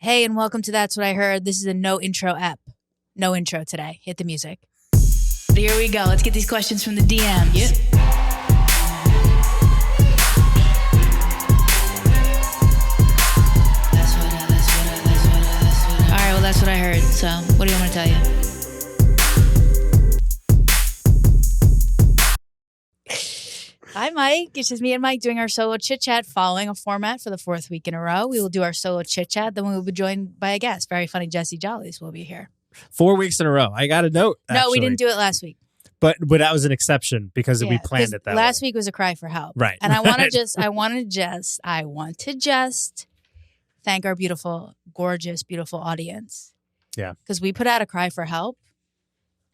Hey, and welcome to That's What I Heard. This is a no intro ep. No intro today. Hit the music. Here we go. Let's get these questions from the DMs. Yep. All right, well, that's what I heard. So what do you want me to tell you? Hi, Mike. It's just me and Mike doing our solo chit-chat following a format for the fourth week in a row. We will do our solo chit-chat. Then we will be joined by a guest. Very funny Jessie Jolles will be here. 4 weeks in a row. I got a note, actually. No, we didn't do it last week. But that was an exception because we planned it that last way. week was a cry for help. Right. And I want to just thank our beautiful, gorgeous, beautiful audience. Yeah. Because we put out a cry for help.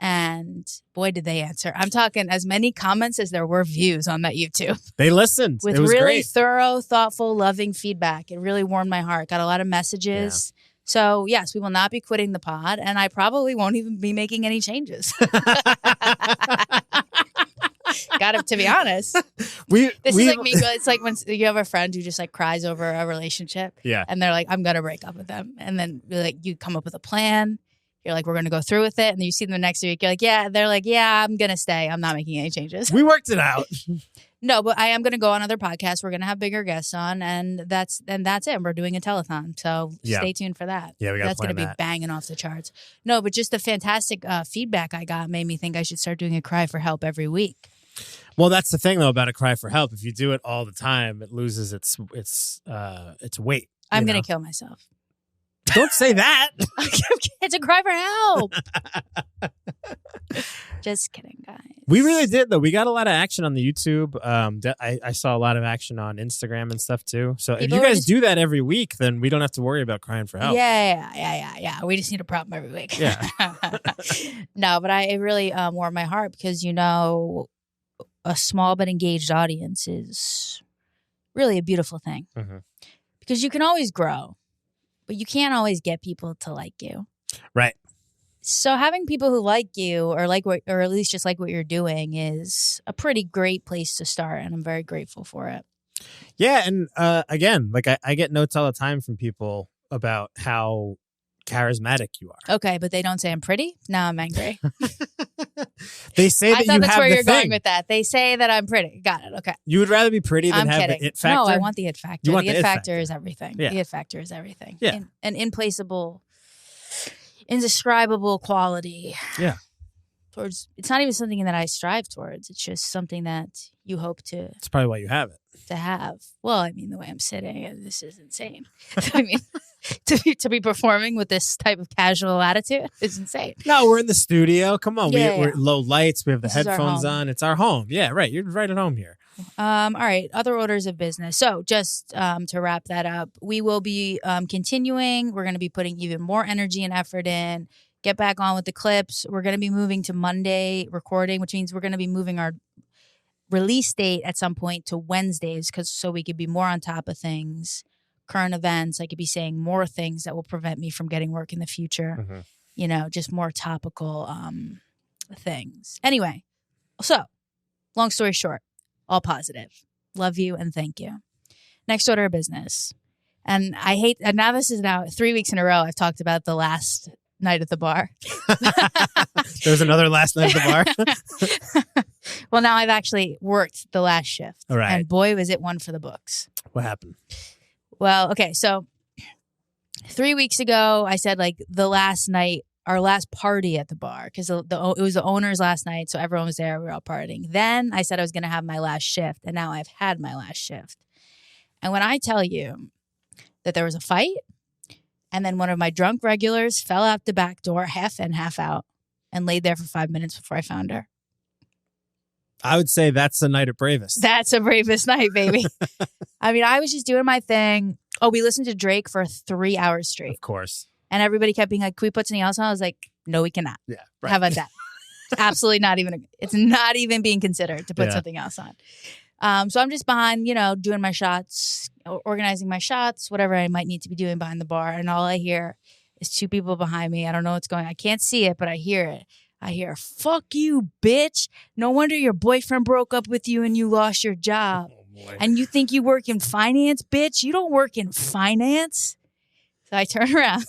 And boy, did they answer. I'm talking as many comments as there were views on that YouTube. They listened. With it was really great. thorough, thoughtful, loving feedback. It really warmed my heart. Got a lot of messages. Yeah. So, yes, we will not be quitting the pod. And I probably won't even be making any changes. To be honest. This is like me. It's like when you have a friend who just like cries over a relationship. Yeah. And they're like, I'm going to break up with them. And then you come up with a plan. You're like, we're going to go through with it. And then you see them the next week. You're like, yeah. They're like, yeah, I'm going to stay. I'm not making any changes. We worked it out. No, but I am going to go on other podcasts. We're going to have bigger guests on. And that's it. We're doing a telethon. So stay tuned for that. Yeah, we got to plan that. That's going to be banging off the charts. No, but just the fantastic feedback I got made me think I should start doing a cry for help every week. Well, that's the thing, though, about a cry for help. If you do it all the time, it loses its weight. I'm going to kill myself. Don't say that. It's a cry for help. Just kidding, guys. We really did, though. We got a lot of action on the YouTube. I saw a lot of action on Instagram and stuff, too. So if you guys do that every week, then we don't have to worry about crying for help. Yeah. We just need a problem every week. Yeah. No, but it really warmed my heart because, a small but engaged audience is really a beautiful thing. Mm-hmm. Because you can always grow. But you can't always get people to like you. Right. So having people who like you or at least just like what you're doing is a pretty great place to start. And I'm very grateful for it. Yeah. And again, like I get notes all the time from people about how charismatic you are. Okay. But they don't say I'm pretty. Now I'm angry. They say that you have the thing. I thought that's where you're going with that. They say that I'm pretty. Got it. Okay. You would rather be pretty than have the it factor? No, I want the it factor. You want the it factor is everything. Yeah. The it factor is everything. Yeah. An implaceable, indescribable quality. Yeah. It's not even something that I strive towards. It's just something that you hope to. It's probably why you have it. To have. Well, I mean, the way I'm sitting, this is insane. I mean, to be performing with this type of casual attitude is insane. No, we're in the studio. Come on. Yeah, we're low lights. We have the headphones on. It's our home. Yeah, right. You're right at home here. All right. Other orders of business. So just to wrap that up, we will be continuing. We're going to be putting even more energy and effort in. Get back on with the clips. We're going to be moving to Monday recording, which means we're going to be moving our release date at some point to Wednesdays so we could be more on top of things, current events. I could be saying more things that will prevent me from getting work in the future. Mm-hmm. Just more topical things. Anyway, so long story short, all positive. Love you and thank you. Next order of business. And this is 3 weeks in a row I've talked about the last night at the bar. There was another last night at the bar? Well, now I've actually worked the last shift. All right. And boy, was it one for the books. What happened? Well, okay. So 3 weeks ago, I said the last night, our last party at the bar, because it was the owner's last night. So everyone was there. We were all partying. Then I said I was going to have my last shift. And now I've had my last shift. And when I tell you that there was a fight, and then one of my drunk regulars fell out the back door, half in, half out, and laid there for 5 minutes before I found her. I would say that's a night at Bravest. That's a Bravest night, baby. I mean, I was just doing my thing. Oh, we listened to Drake for 3 hours straight. Of course. And everybody kept being like, can we put something else on? I was like, no, we cannot. Yeah. Right. How about that? Absolutely not even. It's not even being considered to put something else on. So I'm just behind, doing my shots, organizing my shots, whatever I might need to be doing behind the bar. And all I hear is two people behind me. I don't know what's going on. I can't see it, but I hear it. I hear, fuck you, bitch. No wonder your boyfriend broke up with you and you lost your job. Oh, and you think you work in finance, bitch? You don't work in finance. So I turn around.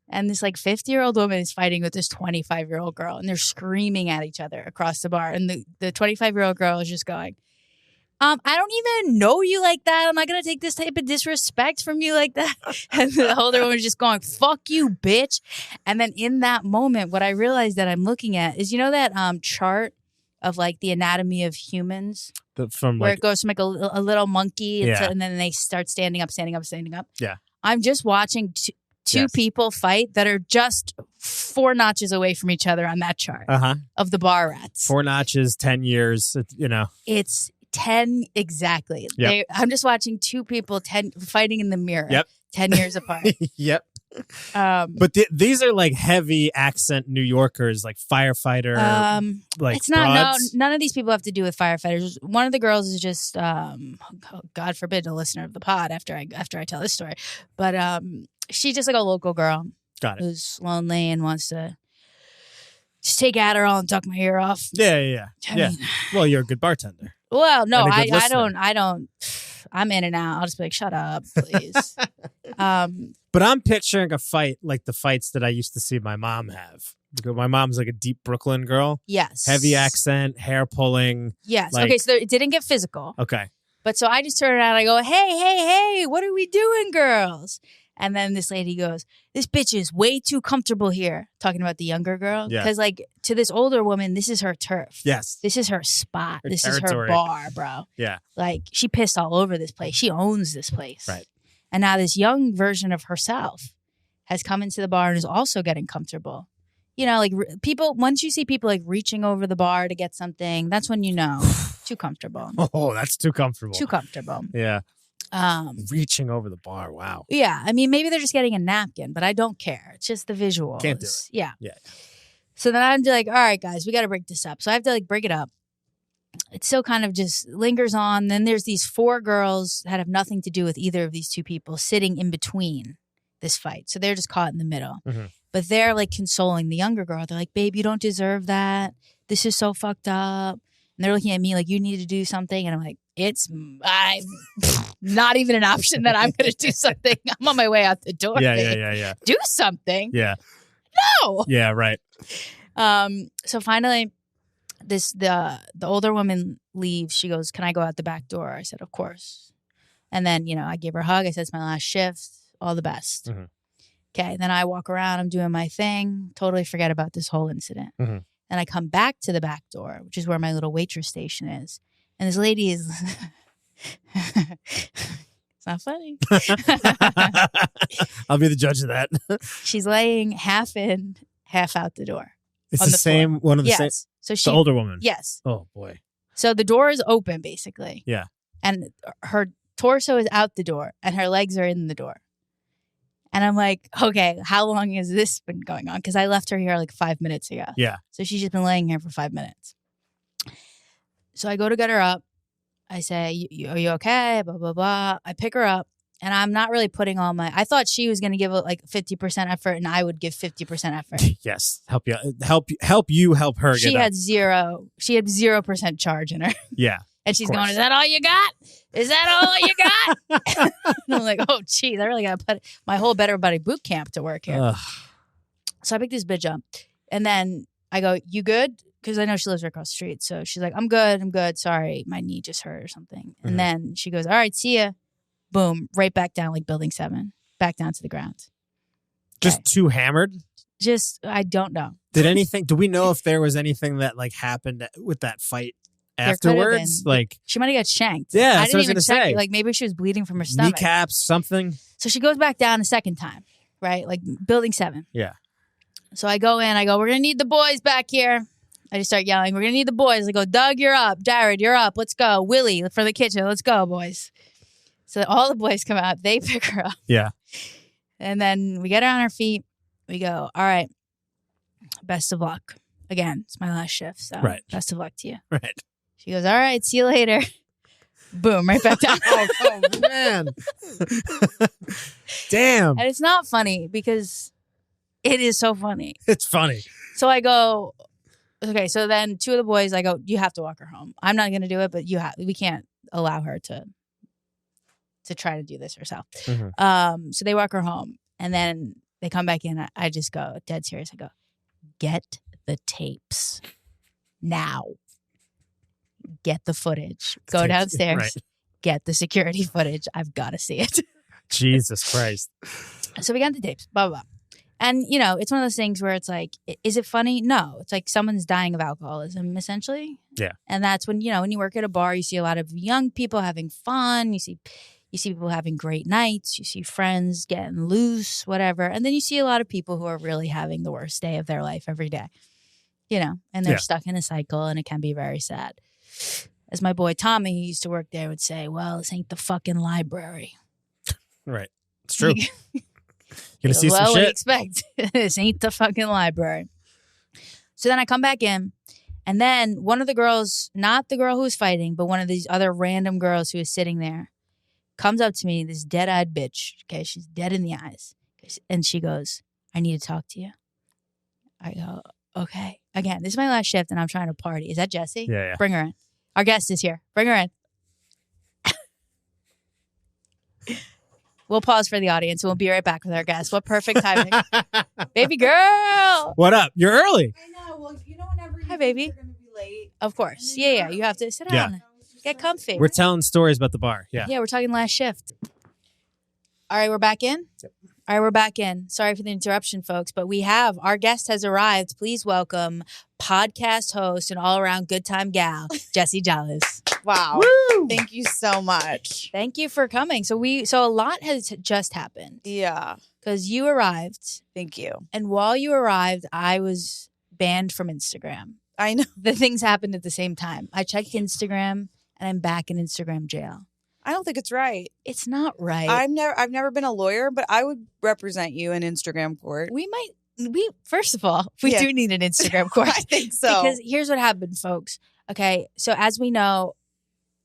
And this like 50-year-old woman is fighting with this 25-year-old girl. And they're screaming at each other across the bar. And the 25-year-old girl is just going, I don't even know you like that. I'm not going to take this type of disrespect from you like that. And the older woman is just going, fuck you, bitch. And then in that moment, what I realized that I'm looking at is, you know that chart of like the anatomy of humans? Where it goes from like a little monkey and then they start standing up. Yeah. I'm just watching two people fight that are just 4 notches away from each other on that chart of the bar rats. 4 notches, 10 years, you know. It's 10 exactly. Yep. I'm just watching 2 people fighting in the mirror. Yep. 10 years apart. Yep. But these are like heavy accent New Yorkers, like firefighter. Like it's not. Broads. No, none of these people have to do with firefighters. One of the girls is just, God forbid, a listener of the pod after I tell this story. But she's just like a local girl. Got it. Who's lonely and wants to just take Adderall and tuck my ear off. Yeah. I mean, well, you're a good bartender. Well, no, I don't. I'm in and out. I'll just be like, shut up, please. But I'm picturing a fight like the fights that I used to see my mom have. Because my mom's like a deep Brooklyn girl. Yes. Heavy accent, hair pulling. Yes. Like, okay, so it didn't get physical. Okay. But so I just turn around and I go, hey, what are we doing, girls? And then this lady goes, this bitch is way too comfortable here. Talking about the younger girl. Yeah. Because like to this older woman, this is her turf. Yes. This is her spot. This territory. is her bar, bro. Yeah. Like she pissed all over this place. She owns this place. Right. And now this young version of herself has come into the bar and is also getting comfortable. You know, like people, once you see people like reaching over the bar to get something, that's when you know, too comfortable. Oh, that's too comfortable. Too comfortable. Yeah. Reaching over the bar. Wow. Yeah. I mean, maybe they're just getting a napkin, but I don't care. It's just the visual. Can't do it. Yeah. Yeah. So then I'm like, all right, guys, we got to break this up. So I have to like break it up. It still kind of just lingers on. Then there's these 4 girls that have nothing to do with either of these 2 people sitting in between this fight. So they're just caught in the middle. Mm-hmm. But they're like consoling the younger girl. They're like, babe, you don't deserve that. This is so fucked up. And they're looking at me like, you need to do something. And I'm like, I'm not even an option that I'm going to do something. I'm on my way out the door. Yeah. Do something. Yeah. No. Yeah, right. So finally, the older woman leaves. She goes, can I go out the back door? I said, of course. And then, you know, I gave her a hug. I said, it's my last shift. All the best. Mm-hmm. Okay. Then I walk around. I'm doing my thing. Totally forget about this whole incident. Mm-hmm. And I come back to the back door, which is where my little waitress station is. And this lady is... It's not funny. I'll be the judge of that. She's laying half in, half out the door. It's the same, one of the same... So the older woman. Yes. Oh, boy. So the door is open, basically. Yeah. And her torso is out the door, and her legs are in the door. And I'm like, okay, how long has this been going on? Because I left her here like 5 minutes ago. Yeah. So she's just been laying here for 5 minutes. So I go to get her up. I say, are you okay? Blah, blah, blah. I pick her up. And I'm not really putting all my... I thought she was going to give it like 50% effort and I would give 50% effort. Yes. Help her She had 0% charge in her. Yeah. And she's going, is that all you got? Is that all you got? And I'm like, oh, geez, I really got to put my whole Better Buddy boot camp to work here. Ugh. So I pick this bitch up. And then I go, you good? Because I know she lives right across the street. So she's like, I'm good. Sorry, my knee just hurt or something. Mm-hmm. And then she goes, all right, see ya. Boom, right back down like building 7. Back down to the ground. Just okay. Too hammered? I don't know. Do we know if there was anything that like happened with that fight? Afterwards, like she might have got shanked. Yeah, I didn't even check. Say. Like maybe she was bleeding from her stomach, kneecaps, something. So she goes back down a second time, right? Like building 7. Yeah. So I go in. I go, we're gonna need the boys back here. I just start yelling, we're gonna need the boys. I go, Doug, you're up. Jared, you're up. Let's go. Willie for the kitchen. Let's go, boys. So all the boys come out. They pick her up. Yeah. And then we get her on her feet. We go, all right. Best of luck. Again, it's my last shift. So right. Best of luck to you. Right. She goes, all right, see you later. Boom, right back down. oh, man. Damn. And it's not funny because it is so funny. It's funny. So I go, okay, so then 2 of the boys, I go, you have to walk her home. I'm not going to do it, but we can't allow her to to try to do this herself. Mm-hmm. So they walk her home, and then they come back in. I just go dead serious. I go, get the tapes now. Get the footage. Go downstairs. Right. Get the security footage. I've got to see it. Jesus Christ. So we got the tapes. Blah, blah, blah. And, you know, it's one of those things where it's like, is it funny? No. It's like someone's dying of alcoholism, essentially. Yeah. And that's when, you know, when you work at a bar, you see a lot of young people having fun. You see people having great nights. You see friends getting loose, whatever. And then you see a lot of people who are really having the worst day of their life every day, you know, and they're stuck in a cycle, and it can be very sad. As my boy Tommy, who used to work there, would say, well, this ain't the fucking library. Right. It's true. You're going to see some shit. What do you expect? This ain't the fucking library. So then I come back in, and then one of the girls, not the girl who was fighting, but one of these other random girls who was sitting there, comes up to me, this dead-eyed bitch. Okay, she's dead in the eyes. And she goes, I need to talk to you. I go, okay. Again, this is my last shift, and I'm trying to party. Is that Jessie? Yeah. Bring her in. Our guest is here. Bring her in. We'll pause for the audience. We'll be right back with our guest. What perfect timing. Baby girl. What up? You're early. I know. Well, you know, whenever you Hi, baby. You're going to be late. Of course. Yeah. You have to sit down. Get comfy. We're telling stories about the bar. Yeah. Yeah, we're talking last shift. All right, we're back in? Yep. All right, we're back in. Sorry for the interruption, folks, but our guest has arrived. Please welcome podcast host and all-around good time gal, Jessie Jolles. Wow. Woo! Thank you so much. Thank you for coming. So a lot has just happened. Yeah. Because you arrived. Thank you. And while you arrived, I was banned from Instagram. I know. The things happened at the same time. I checked Instagram, and I'm back in Instagram jail. I don't think it's right. It's not right. I've never been a lawyer, but I would represent you in Instagram court. We first of all, we do need an Instagram court. I think so. Because here's what happened, folks. Okay, so as we know,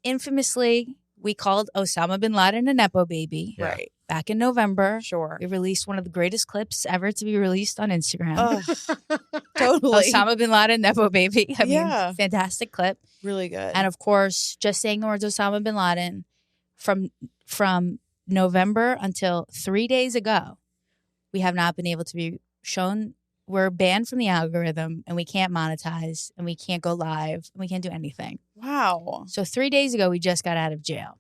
infamously, we called Osama bin Laden a Nepo baby. Yeah. Right. Back in November. Sure. We released one of the greatest clips ever to be released on Instagram. Totally. Osama bin Laden, Nepo baby. I mean, fantastic clip. Really good. And of course, just saying the words Osama bin Laden from November until 3 days ago, we have not been able to be shown. We're banned from the algorithm, and we can't monetize, and we can't go live, and we can't do anything. Wow. So 3 days ago, we just got out of jail.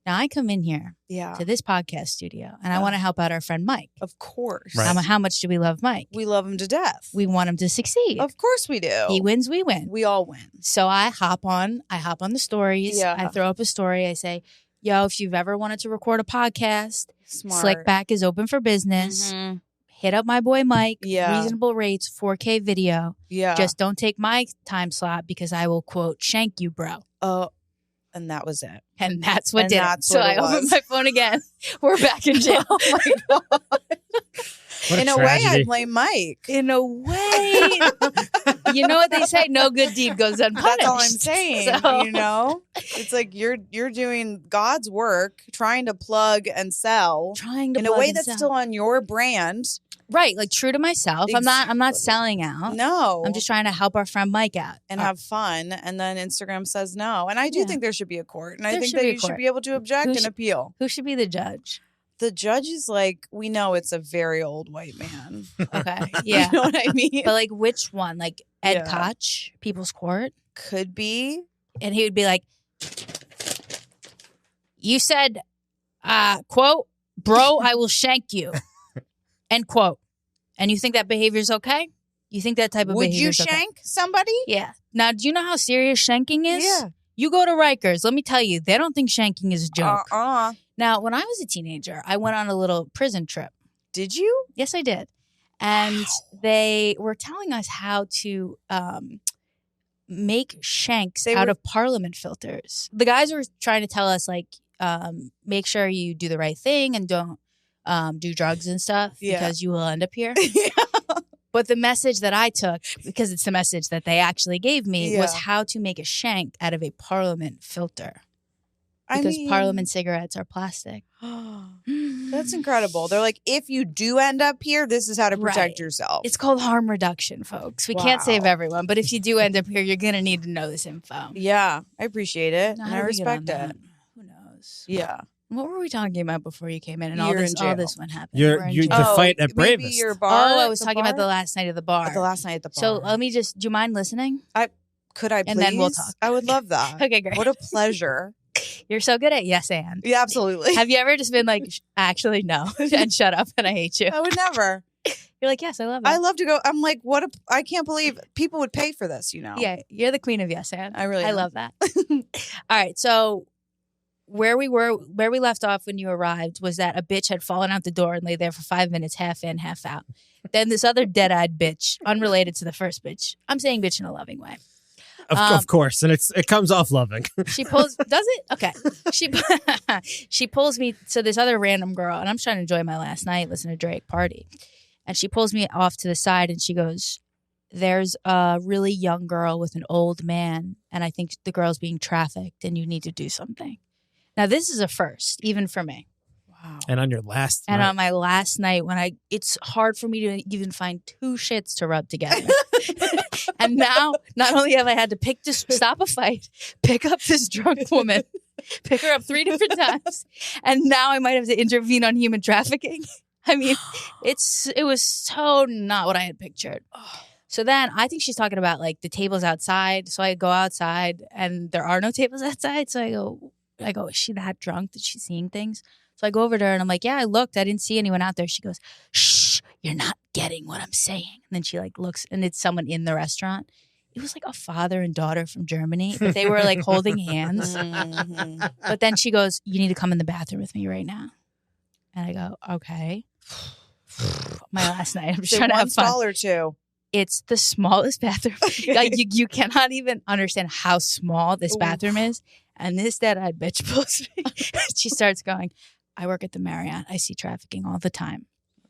Now I come in here to this podcast studio, and I want to help out our friend Mike. Of course. Right. How much do we love Mike? We love him to death. We want him to succeed. Of course we do. He wins, we win. We all win. So I hop on the stories. Yeah. I throw up a story. I say, yo, if you've ever wanted to record a podcast, Smart. Slickback is open for business. Mm-hmm. Hit up my boy Mike. Yeah. Reasonable rates, 4K video. Yeah. Just don't take my time slot because I will, quote, shank you, bro. And that was it. And that's what did it. So I opened was. my phone again. We're back in jail. Oh my God. In a way, I blame Mike. In a way. You know what they say? No good deed goes unpunished. That's all I'm saying. So. You know? It's like you're doing God's work, trying to plug and sell. In a way that's still on your brand. Right, like true to myself. Exactly. I'm not selling out. No. I'm just trying to help our friend Mike out. And have fun. And then Instagram says no. And I do think there should be a court. And I think that you should be able to object and appeal. Who should be the judge? The judge is like, we know it's a very old white man. Okay. Yeah. You know what I mean? But like which one? Like Ed Koch, People's Court? Could be. And he would be like, you said, quote, bro, I will shank you. End quote. And you think that behavior is okay? You think that type of behavior is okay? Would you shank somebody? Yeah. Now, do you know how serious shanking is? Yeah. You go to Rikers. Let me tell you, they don't think shanking is a joke. Uh-uh. Now, when I was a teenager, I went on a little prison trip. Did you? Yes, I did. And they were telling us how to make shanks out of Parliament filters. The guys were trying to tell us, like, make sure you do the right thing and don't do drugs and stuff because you will end up here. But the message that I took, because it's the message that they actually gave me, was how to make a shank out of a Parliament filter. Because Parliament cigarettes are plastic. That's incredible. They're like, if you do end up here, this is how to protect yourself. It's called harm reduction, folks. We can't save everyone, but if you do end up here, you're going to need to know this info. Yeah, I appreciate it. And I respect it. Who knows? Yeah. What were we talking about before you came in? And all this one happened. The fight at Bravest. Your bar. Oh, I was talking about the last night of the bar. The last night at the bar. So let me just. Do you mind listening? Could I please? And then we'll talk. I would love that. Okay, great. What a pleasure. You're so good at yes and. Yeah, absolutely. Have you ever just been like, actually no, and shut up, and I hate you? I would never. You're like, yes, I love it. I love to go. I'm like, I can't believe people would pay for this, Yeah, you're the queen of yes and. I love that. All right, so where we left off when you arrived was that a bitch had fallen out the door and lay there for 5 minutes, half in, half out. Then this other dead-eyed bitch, unrelated to the first bitch. I'm saying bitch in a loving way. Of course, and it comes off loving. She pulls, does it? Okay. She pulls me to this other random girl, and I'm trying to enjoy my last night, listen to Drake, party. And she pulls me off to the side, and she goes, there's a really young girl with an old man, and I think the girl's being trafficked, and you need to do something. Now, this is a first, even for me. Wow. And on your last night. And on my last night, it's hard for me to even find two shits to rub together. And now, not only have I had to stop a fight, pick up this drunk woman, pick her up 3 different times, and now I might have to intervene on human trafficking. I mean, it was so not what I had pictured. So then I think she's talking about like the tables outside. So I go outside and there are no tables outside. So I go, is she that drunk that she's seeing things? So I go over to her and I'm like, yeah, I looked. I didn't see anyone out there. She goes, shh, you're not getting what I'm saying. And then she like looks and it's someone in the restaurant. It was like a father and daughter from Germany, but they were like holding hands. Mm-hmm. But then she goes, you need to come in the bathroom with me right now. And I go, okay. My last night. I'm just trying to have fun. Stall or two? It's the smallest bathroom. Like you cannot even understand how small this bathroom is. And this dead-eyed bitch pulls me. She starts going, I work at the Marriott. I see trafficking all the time.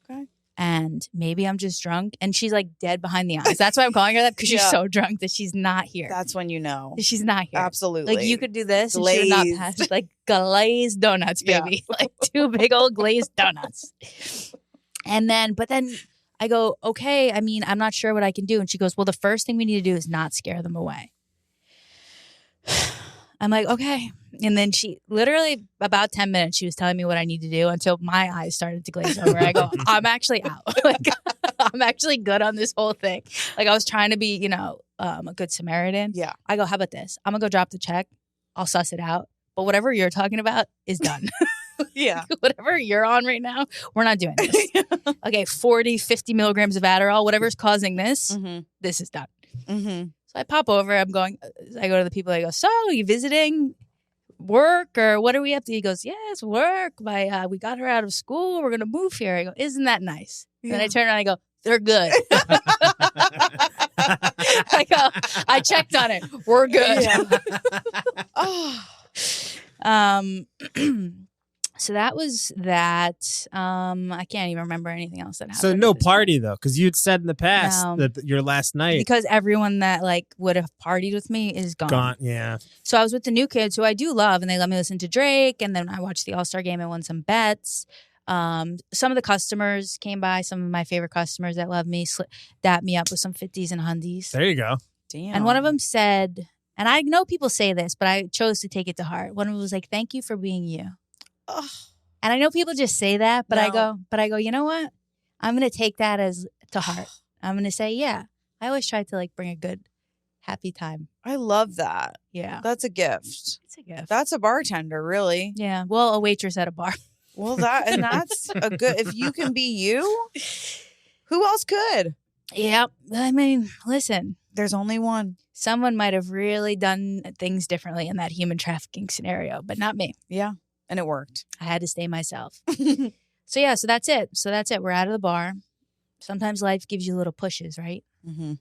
Okay. And maybe I'm just drunk. And she's like dead behind the eyes. That's why I'm calling her that, because she's so drunk that she's not here. That's when you know. She's not here. Absolutely. Like you could do this and she would not pass. Like glazed donuts, baby. Yeah. Like 2 big old glazed donuts. But then I go, okay, I mean, I'm not sure what I can do. And she goes, well, the first thing we need to do is not scare them away. I'm like, okay. And then she literally about 10 minutes, she was telling me what I need to do until my eyes started to glaze over. I go, I'm actually out. Like, I'm actually good on this whole thing. Like I was trying to be, a good Samaritan. Yeah. I go, how about this? I'm going to go drop the check. I'll suss it out. But whatever you're talking about is done. Yeah. Whatever you're on right now, we're not doing this. Okay, 40, 50 milligrams of Adderall, whatever's causing this, this is done. Mm-hmm. So I pop over. I go to the people. I go, so are you visiting work or what are we up to? He goes, yeah, it's work. We got her out of school. We're going to move here. I go, isn't that nice? Yeah. Then I turn around and I go, they're good. I go, I checked on it. We're good. Yeah. So that was that. I can't even remember anything else that happened. So no party though, because you'd said in the past that your last night, because everyone that like would have partied with me is gone. Yeah. So I was with the new kids who I do love, and they let me listen to Drake, and then I watched the All-Star game and won some bets. Some of the customers came by. Some of my favorite customers that love me dapped me up with some 50s and hundies. There you go. Damn. And one of them said, and I know people say this, but I chose to take it to heart. One of them was like, "Thank you for being you." Ugh. And I know people just say that, but I go, you know what? I'm going to take that as to heart. I'm going to say, yeah, I always try to like bring a good, happy time. I love that. Yeah. That's a gift. It's a gift. That's a bartender, really. Yeah. Well, a waitress at a bar. Well, that's a good, if you can be you, who else could? Yeah. I mean, listen. There's only one. Someone might have really done things differently in that human trafficking scenario, but not me. Yeah. And it worked. I had to stay myself. So that's it. We're out of the bar. Sometimes life gives you little pushes, right? Mm-hmm.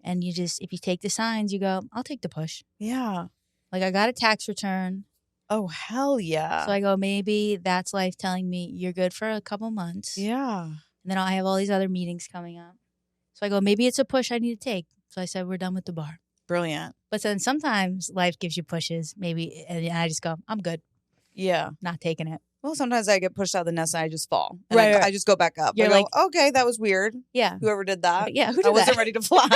And you just, if you take the signs, you go, I'll take the push. Yeah. Like I got a tax return. Oh, hell yeah. So I go, maybe that's life telling me you're good for a couple months. Yeah. And then I have all these other meetings coming up. So I go, maybe it's a push I need to take. So I said, we're done with the bar. Brilliant. But then sometimes life gives you pushes, maybe, and I just go, I'm good. Yeah. Not taking it. Well, sometimes I get pushed out of the nest and I just fall. And right. I just go back up. You're I go, okay, that was weird. Yeah. Whoever did that. Yeah, who did I wasn't that? ready to fly.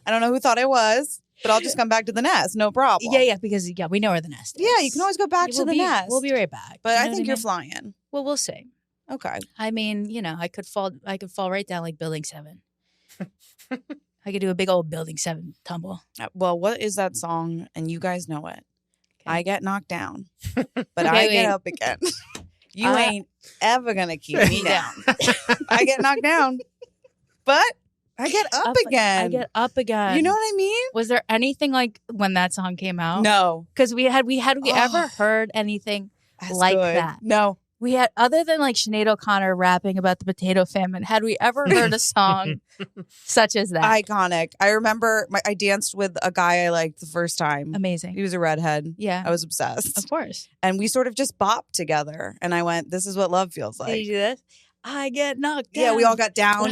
I don't know who thought I was. But I'll just come back to the nest. No problem. Yeah, because we know where the nest is. Yeah, you can always go back to the nest. We'll be right back. But I think you're flying. Well, we'll see. Okay. I mean, I could fall right down like Building 7. I could do a big old Building 7 tumble. Well, what is that song? And you guys know it. Okay. I get knocked down, but I get up again. You ain't ever going to keep me down. I get knocked down, but I get up again. I get up again. You know what I mean? Was there anything like when that song came out? No. Because we ever heard anything like that? No. We had, other than like Sinead O'Connor rapping about the potato famine, had we ever heard a song such as that? Iconic. I remember I danced with a guy I liked the first time. Amazing. He was a redhead. Yeah. I was obsessed. Of course. And we sort of just bopped together. And I went, this is what love feels like. Did you do this? I get knocked down. Yeah, we all got down,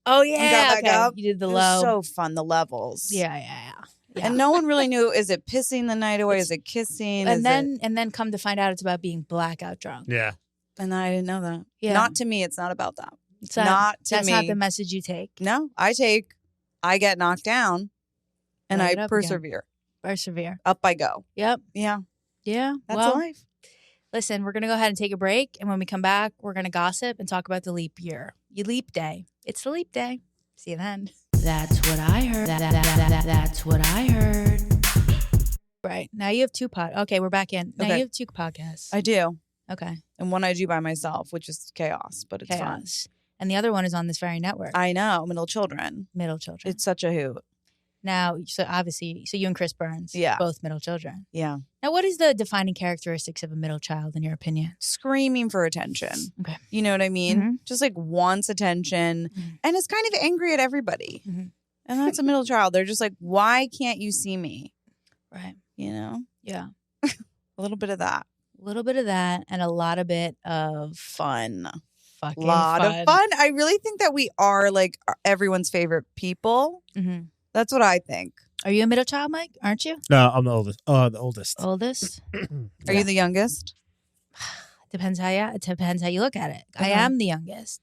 Oh, yeah. And got back up. You did the low. It was so fun, the levels. Yeah. And no one really knew, is it pissing the night away? Is it kissing? And then come to find out it's about being blackout drunk. Yeah. And I didn't know that. Yeah. Not to me. It's not about that. That's me. not the message you take. No, I get knocked down and I persevere. Persevere. Up I go. Yep. Yeah. Yeah. That's life. Listen, we're going to go ahead and take a break. And when we come back, we're going to gossip and talk about the leap year. Leap day. It's the leap day. See you then. That's what I heard. That's what I heard. Right. Now you have two Okay, we're back in. Now you have two podcasts. I do. Okay. And one I do by myself, which is chaos, but it's fun. And the other one is on this very network. I know. Middle children. It's such a hoot. Now, so obviously, you and Chris Burns, both middle children. Yeah. Now, what is the defining characteristics of a middle child in your opinion? Screaming for attention. Okay. You know what I mean? Mm-hmm. Just like wants attention and is kind of angry at everybody. Mm-hmm. And that's a middle child. They're just like, why can't you see me? Right. You know? Yeah. A little bit of that. A little bit of that and a lot of bit of fun. Fucking lot of fun. I really think that we are like everyone's favorite people. Mm-hmm. That's what I think. Are you a middle child, Mike? Aren't you? No, I'm the oldest. The oldest. Oldest? Are you the youngest? It depends how you look at it. I am the youngest.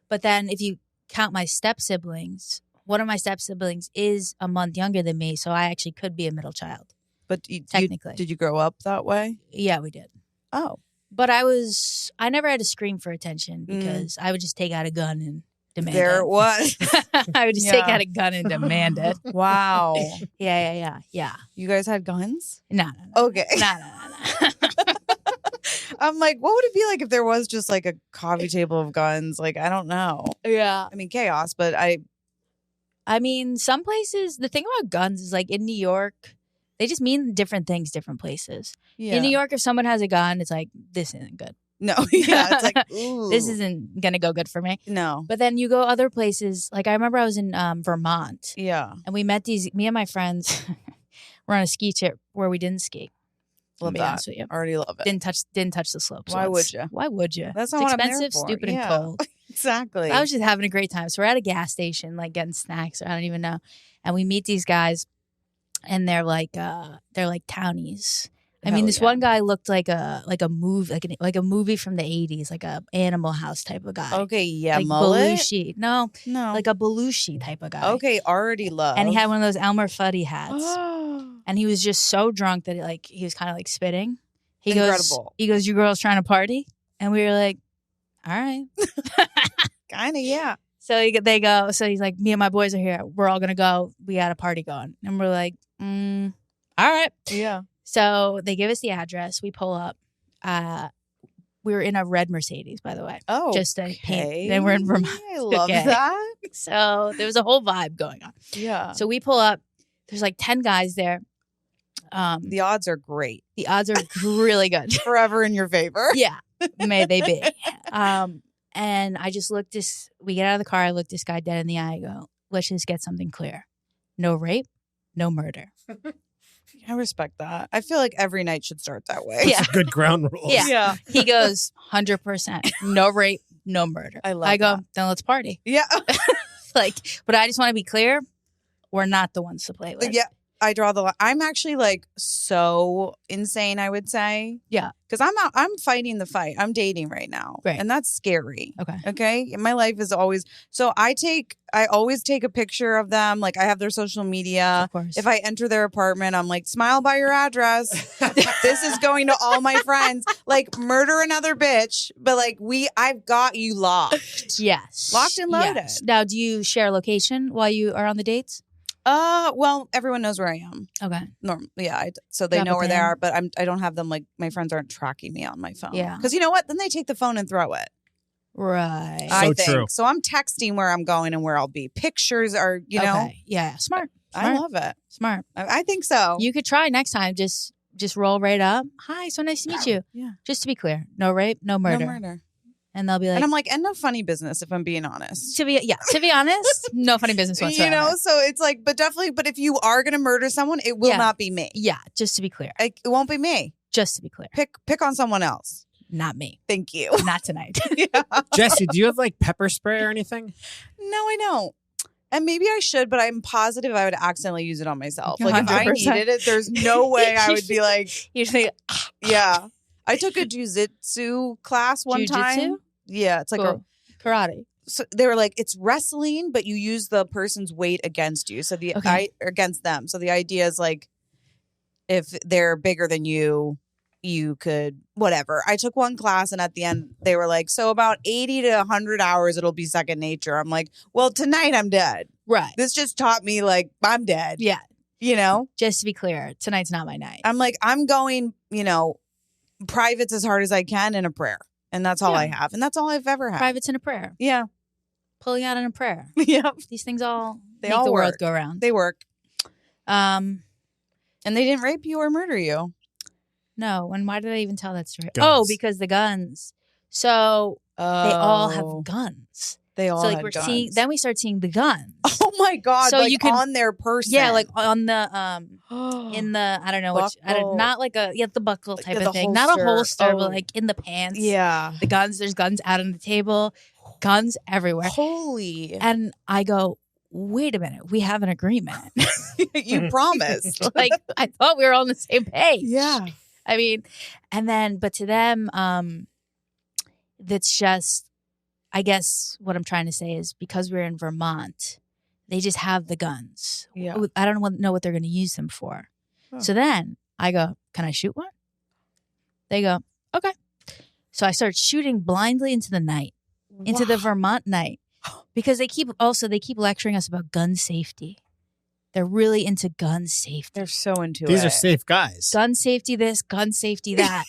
But then if you count my step siblings, one of my step siblings is a month younger than me, so I actually could be a middle child. But technically. Did you grow up that way? Yeah, we did. Oh. But I never had to scream for attention because I would just take out a gun and demand there it. It was. I would just take out a gun and demand it. Wow. Yeah. You guys had guns? No. Okay. No. I'm like, what would it be like if there was just like a coffee table of guns? Like, I don't know. Yeah. I mean, chaos, but I mean, some places, the thing about guns is like in New York, they just mean different things, different places. Yeah. In New York, if someone has a gun, it's like, this isn't good. No, yeah, it's like, ooh. This isn't going to go good for me. No. But then you go other places. Like I remember I was in Vermont. Yeah. And we met me and my friends were on a ski trip where we didn't ski. Love that. With you. Already love it. Didn't touch the slopes. Why once. would you? Why would you? That's not it's what expensive, I'm there for. Stupid, and cold. Exactly. I was just having a great time. So we're at a gas station, like getting snacks, or I don't even know. And we meet these guys, and they're like Townies. I mean, this one guy looked like a movie, like a movie from the 80s, like a Animal House type of guy. Okay, yeah, like mullet? Belushi. No, like a Belushi type of guy. Okay, already love. And he had one of those Elmer Fudd hats. And he was just so drunk that he was kind of like spitting. Incredible. He goes, you girls trying to party? And we were like, all right. Kind of, yeah. So they go. So he's like, me and my boys are here. We're all going to go. We got a party going. And we're like, all right. Yeah. So they give us the address. We pull up. We were in a red Mercedes, by the way. Oh, just a paint. And we're in Vermont. I love that. So there was a whole vibe going on. Yeah. So we pull up. There's like 10 guys there. The odds are great. The odds are really good. Forever in your favor. Yeah. May they be. And I just looked we get out of the car. I look this guy dead in the eye. I go, let's just get something clear. No rape, no murder. I respect that. I feel like every night should start that way. Yeah. Good ground rules. Yeah. He goes, 100%. No rape, no murder. I go, then let's party. Yeah. But I just want to be clear. We're not the ones to play with. Yeah. I draw the line. I'm actually like so insane, I would say. Yeah. Because I'm fighting the fight. I'm dating right now. Right. And that's scary. Okay. Okay. My life is always so I always take a picture of them. Like I have their social media. Of course. If I enter their apartment, I'm like, smile by your address. This is going to all my friends. Like murder another bitch. But like I've got you locked. Yes. Locked and loaded. Yes. Now, do you share location while you are on the dates? Well, everyone knows where I am. Okay. So they Drop know a where they pin. are, but I don't have them like my friends aren't tracking me on my phone. Yeah. Because you know what? Then they take the phone and throw it. Right. I So think. true. So I'm texting where I'm going and where I'll be. Pictures are, you know. Okay. Yeah. Smart. I love it. Smart. I think so. You could try next time. Just roll right up. Hi, so nice to meet you. Yeah. Just to be clear, no rape, no murder. No murder. And they'll be like, And I'm like, and no funny business if I'm being honest. to be honest, no funny business whatsoever. You know, so it's like, but if you are going to murder someone, it will not be me. Yeah, just to be clear. It won't be me. Just to be clear. Pick on someone else. Not me. Thank you. Not tonight. Yeah. Jessie, do you have like pepper spray or anything? No, I don't. And maybe I should, but I'm positive I would accidentally use it on myself. Like if I 100%. needed it, there's no way I would be like, Usually, yeah. I took a jujitsu class one time. Jiu-jitsu? Yeah, it's like cool. Karate. so they were like, it's wrestling, but you use the person's weight against you. So against them. So the idea is like, if they're bigger than you, you could whatever. I took one class and at the end they were like, so about 80 to 100 hours it'll be second nature. I'm like, well, tonight I'm dead. Right. This just taught me like I'm dead. Yeah. You know? Just to be clear, tonight's not my night. I'm like, I'm going, you know, privates as hard as I can in a prayer. And that's all I have. And that's all I've ever had. Privates in a prayer. Yeah. Pulling out in a prayer. Yeah. These things all They make all the world work. go round. They work. Um, And they didn't rape you or murder you. no. And why did I even tell that story? Guns. Oh, because the guns. So they all have guns. They all So like had we're guns. seeing, then we start seeing the guns. Oh my God. So like you can- on their person. Yeah, like on the in the I don't know which Buckle. not like the buckle type the of thing, not a holster. holster, Oh. but like in the pants. Yeah. The guns. There's guns out on the table, guns everywhere, Holy. and I go, wait a minute, we have an agreement. You promised. Like I thought we were on the same page. Yeah. I mean, and then but to them, that's just. I guess what I'm trying to say is because we're in Vermont, they just have the guns. Yeah. I don't know what they're going to use them for. Oh. So then I go, can I shoot one? They go, okay. So I start shooting blindly into the night, into the Vermont night, because they keep lecturing us about gun safety. They're really into gun safety. They're so into These it. are safe guys. Gun safety this, gun safety that.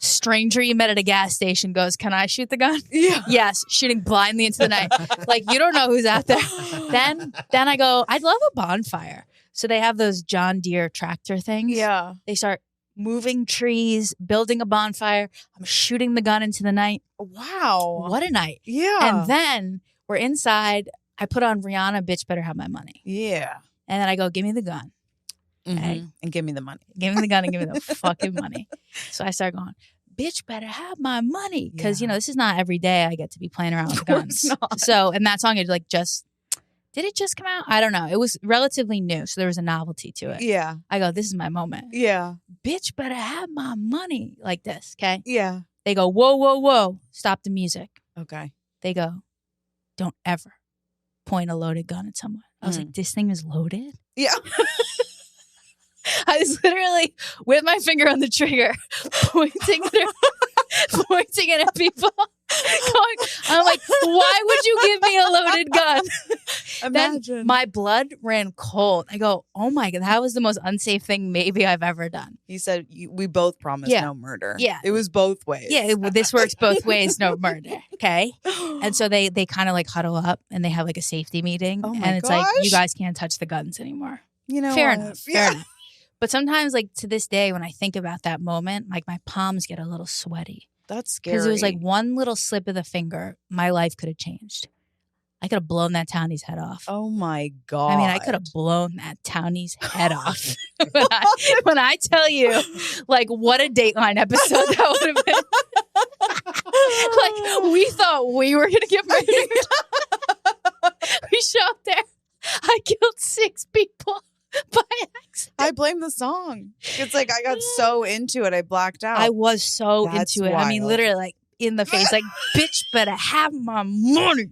Stranger you met at a gas station goes, can I shoot the gun? Yeah. Yes, shooting blindly into the night. Like, you don't know who's out there. Then I go, I'd love a bonfire. So they have those John Deere tractor things. Yeah. They start moving trees, building a bonfire. I'm shooting the gun into the night. Wow. What a night. Yeah. And then we're inside. I put on Rihanna, Bitch Better Have My Money. Yeah. And then I go, give me the gun. Okay. And give me the money. Give me the gun and give me the fucking money. So I start going, bitch better have my money. Because, this is not every day I get to be playing around with guns. Not. So, and that song, did it just come out? I don't know. It was relatively new. So there was a novelty to it. Yeah. I go, this is my moment. Yeah. Bitch better have my money. Like this, okay? Yeah. They go, whoa, whoa, whoa. Stop the music. Okay. They go, don't ever point a loaded gun at someone. I was like, this thing is loaded? Yeah. I was literally with my finger on the trigger, pointing it at people. I'm like, why would you give me a loaded gun? Imagine. Then my blood ran cold. I go, oh my God, that was the most unsafe thing maybe I've ever done. He said, we both promised no murder. Yeah. It was both ways. Yeah, this works both ways, no murder. Okay. And so they kind of like huddle up and they have like a safety meeting. Oh my and it's like, you gosh. guys can't touch the guns anymore. You know Fair what? enough. Yeah. Fair enough. But sometimes, like to this day, when I think about that moment, like my palms get a little sweaty. That's scary. Because it was like one little slip of the finger, my life could have changed. I could have blown that Townies head off. Oh my God. I mean, I could have blown that Townies head off. when I tell you, like, what a Dateline episode that would have been. Like, we thought we were going to get murdered. We show up there. I killed 6 people by accident. I blame the song. It's like I got so into it, I blacked out. I was so That's into it. wild. I mean, literally, like in the face, like, bitch, better have my money.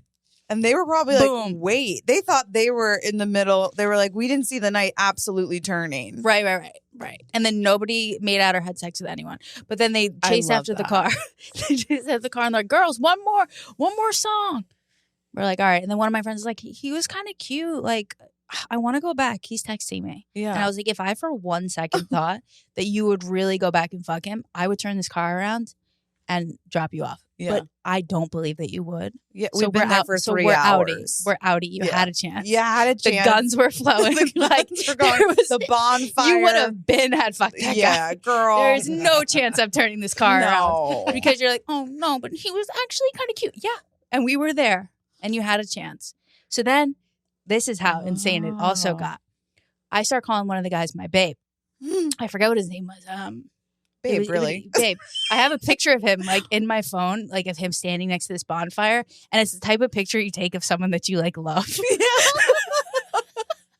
And they were probably Boom. like, wait. They thought they were in the middle. They were like, we didn't see the night absolutely turning. Right. And then nobody made out or had sex with anyone. But then they chased after the car. They chased after the car and they're like, girls, one more song. We're like, all right. And then one of my friends was like, he was kind of cute. Like, I want to go back. He's texting me. Yeah. And I was like, if I for 1 second thought that you would really go back and fuck him, I would turn this car around and drop you off. Yeah. But I don't believe that you would. Yeah, So we've been there for 3 hours. We're outie. You had a chance. Yeah, I had a The chance. guns were flowing. The like guns were going. The bonfire. You would have been had fucked that Yeah, guy. girl. There's no chance of turning this car No. around. Because you're like, oh no, but he was actually kind of cute. Yeah. And we were there and you had a chance. So then this is how insane it also got. I start calling one of the guys my babe. I forget what his name was. Babe, really? Babe. I have a picture of him like in my phone, like of him standing next to this bonfire. And it's the type of picture you take of someone that you like love.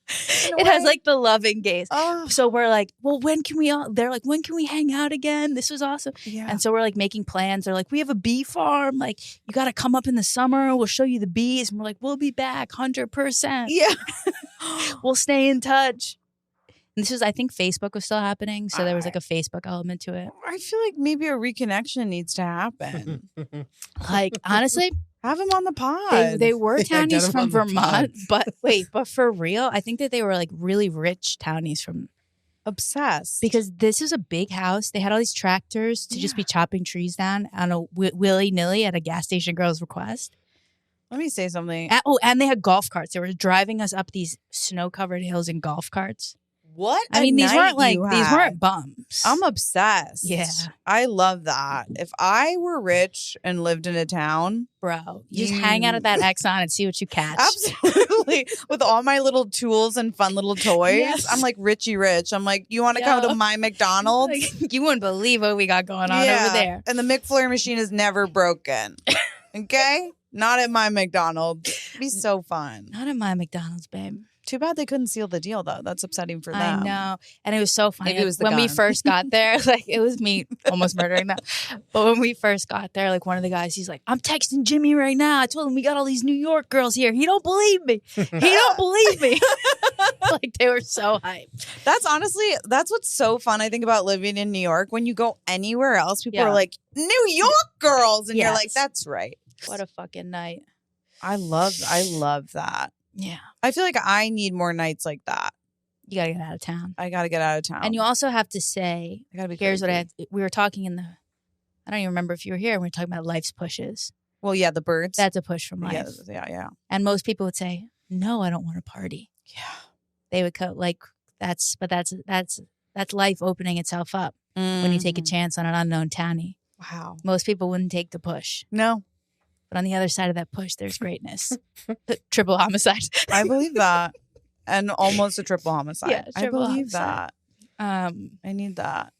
It has like the loving gaze. Oh. So we're like, well, they're like, when can we hang out again? This was awesome. Yeah. And so we're like making plans. They're like, we have a bee farm. Like, you got to come up in the summer. We'll show you the bees. And we're like, we'll be back 100%. Yeah. We'll stay in touch. And this was, I think Facebook was still happening. So there was like a Facebook element to it. I feel like maybe a reconnection needs to happen. Like, honestly, Have him on the pod. they were Yeah, get townies him from on the Vermont. But for real, I think that they were like really rich townies from, Obsessed. because this is a big house. They had all these tractors to just be chopping trees down on a willy-nilly at a gas station girl's request. Let me say something. And they had golf carts. They were driving us up these snow-covered hills in golf carts. What? I mean, these weren't bums. I'm obsessed. Yeah. I love that. If I were rich and lived in a town, Bro, you just hang out at that Exxon and see what you catch. absolutely, with all my little tools and fun little toys, Yes. I'm like Richie Rich. I'm like, you want to come to my McDonald's? Like, you wouldn't believe what we got going on over there. And the McFlurry machine is never broken. Okay? Not at my McDonald's. It'd be so fun. Not at my McDonald's, babe. Too bad they couldn't seal the deal, though. That's upsetting for them. I know. And it was so funny. Maybe it was the when we gun. first got there, like it was me almost murdering them. But when we first got there, like one of the guys, he's like, I'm texting Jimmy right now. I told him we got all these New York girls here. He don't believe me. He don't believe me. Like they were so hyped. That's what's so fun, I think, about living in New York. When you go anywhere else, people Yeah. are like, New York girls. And you're Yes. like, that's right. What a fucking night. I love that. Yeah. I feel like I need more nights like that. You got to get out of town. I got to get out of town. And you also have to say, I gotta be here's what I crazy. had. We were talking I don't even remember if you were here. We were talking about life's pushes. Well, yeah, the birds. That's a push from life. Yeah. And most people would say, no, I don't want to party. Yeah. They would go like, that's life opening itself up when you take a chance on an unknown townie. Wow. Most people wouldn't take the push. No, But on the other side of that push, there's greatness. Triple homicide. I believe that. And almost a triple homicide. Yeah, I triple believe homicide. that. I need that.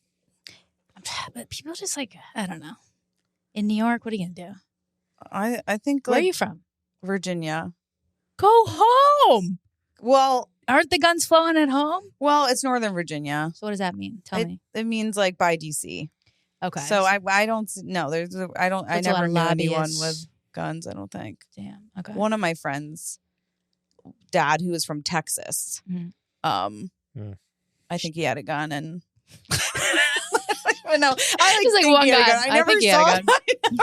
But people just like, I don't know. In New York, what are you going to do? I think Where like are you from? Virginia. Go home. Well, Aren't the guns flowing at home? it's Northern Virginia. So what does that mean? Tell me. It means like by DC. Okay. So I don't know. I That's a lot never of knew anyone lobbyists. with guns. I don't think. Damn. Okay. One of my friends' dad, who was from Texas, Mhm. I think he had a gun, and no, I Just like think one he had a guy. gun. I I never think he had a saw gun.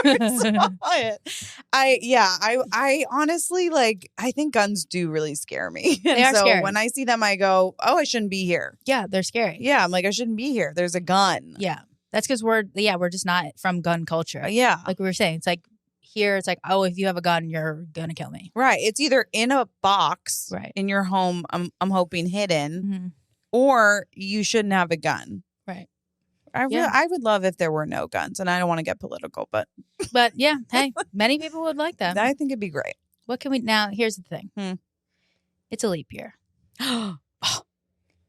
I never saw it. I honestly I think guns do really scare me. And They are so scary. when I see them, I go, oh, I shouldn't be here. Yeah, they're scary. Yeah, I'm like, I shouldn't be here. There's a gun. Yeah. That's because we're just not from gun culture. Yeah. Like we were saying, it's like here, it's like, oh, if you have a gun, you're going to kill me. Right. It's either in a box Right. in your home, I'm hoping hidden, Mm-hmm. or you shouldn't have a gun. Right. I would love if there were no guns, and I don't want to get political, but But yeah, hey, many people would like that. I think it'd be great. What can we now? Here's the thing. It's a leap year.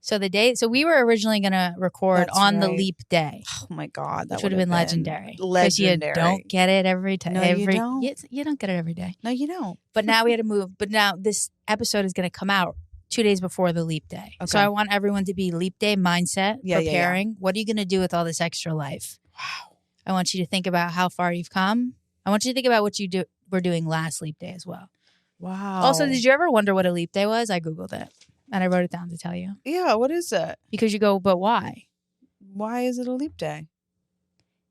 So we were originally going to record That's on the right. leap day, Oh my God, that which would have been legendary. 'Cause Legendary. You don't get it every time. No, you don't. You don't get it every day. No, you don't. But now we had to move. But now this episode is going to come out 2 days before the leap day. Okay. So I want everyone to be leap day mindset, preparing. Yeah. What are you going to do with all this extra life? Wow. I want you to think about how far you've come. I want you to think about what were doing last leap day as well. Wow. Also, did you ever wonder what a leap day was? I Googled it and I wrote it down to tell you. Yeah, what is it? Because you go, but why? Why is it a leap day?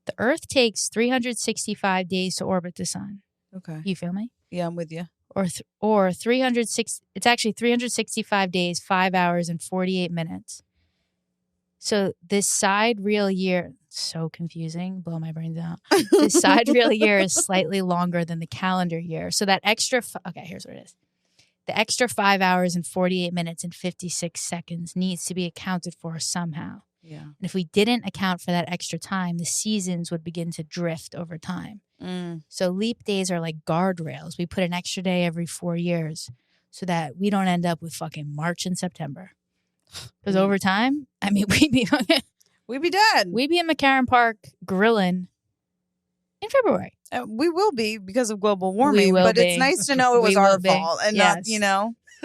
The Earth takes 365 days to orbit the sun. Okay. You feel me? Yeah, I'm with you. Or 306. It's actually 365 days, 5 hours, and 48 minutes. So this sidereal year, so confusing, blow my brains out. This sidereal year is slightly longer than the calendar year. So that extra, okay, here's what it is. The extra 5 hours and 48 minutes and 56 seconds needs to be accounted for somehow. Yeah. And if we didn't account for that extra time, the seasons would begin to drift over time. So leap days are like guardrails. We put an extra day every 4 years so that we don't end up with fucking March and September. Because over time, I mean, we'd be dead. We'd be in McCarran Park grilling in February. We will be because of global warming, but it's nice to know it was our fault and not,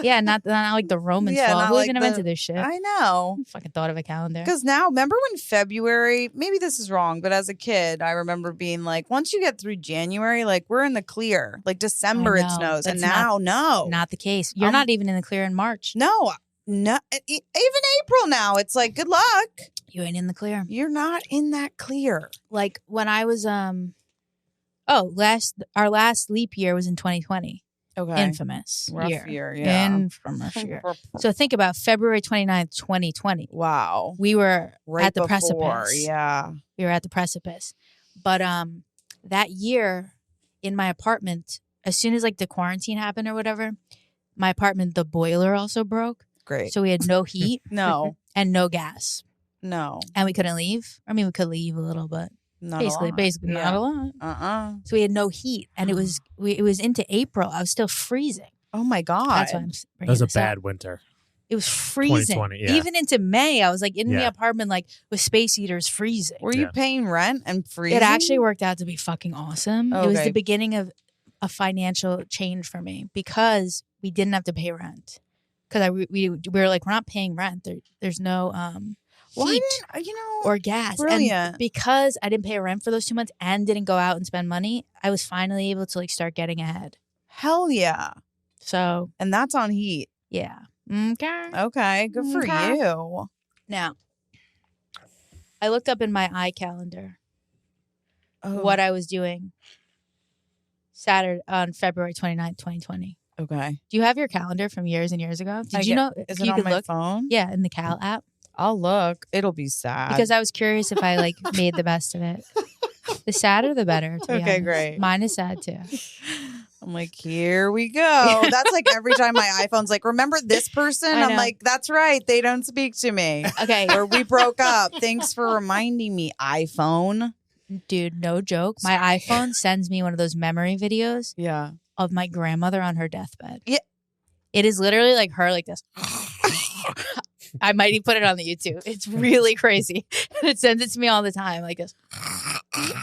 Yeah, not like the Romans' fault. Who even invented this shit? I know. Fucking thought of a calendar. Because now, remember when February, maybe this is wrong, but as a kid, I remember being like, once you get through January, like we're in the clear. Like December it snows. And now, no. Not the case. You're not even in the clear in March. No. Even April now. It's like, good luck. You ain't in the clear. You're not in that clear. Like when I was, our last leap year was in 2020. Okay. Infamous Rough year, yeah. Infamous year. So think about February 29th, 2020. Wow. We were right at the before, precipice. Yeah. We were at the precipice. But that year in my apartment, as soon as like the quarantine happened or whatever, my apartment, the boiler also broke. Great. So we had no heat. No. And no gas. No. And we couldn't leave. I mean, we could leave a little, but basically not a lot. So we had no heat, and it was into April. I was still freezing. Oh my god, that's why I'm that was a bad winter. It was freezing. Yeah. Even into May, I was like in the apartment, like with space heaters, freezing. Were you paying rent and freezing? It actually worked out to be fucking awesome. Okay. It was the beginning of a financial change for me because we didn't have to pay rent. Because we were like, we're not paying rent. There's no heat or gas. Brilliant. And because I didn't pay rent for those 2 months and didn't go out and spend money, I was finally able to like start getting ahead. Hell yeah. So, and that's on heat. Yeah. Okay. Good for you. Now, I looked up in my iCalendar what I was doing Saturday on February 29th, 2020. Okay. Do you have your calendar from years and years ago? Did you know? Is it on my phone? Yeah, in the Cal app. I'll look. It'll be sad. Because I was curious if I like made the best of it. The sadder, the better. To be honest. Great. Mine is sad too. I'm like, here we go. That's like every time my iPhone's like, remember this person? I'm like, that's right. They don't speak to me. Okay. Or we broke up. Thanks for reminding me, iPhone. Dude, no joke. My iPhone sends me one of those memory videos. Yeah. Of my grandmother on her deathbed. Yeah. It is literally like her like this. I might even put it on the YouTube. It's really crazy. And it sends it to me all the time. Like this.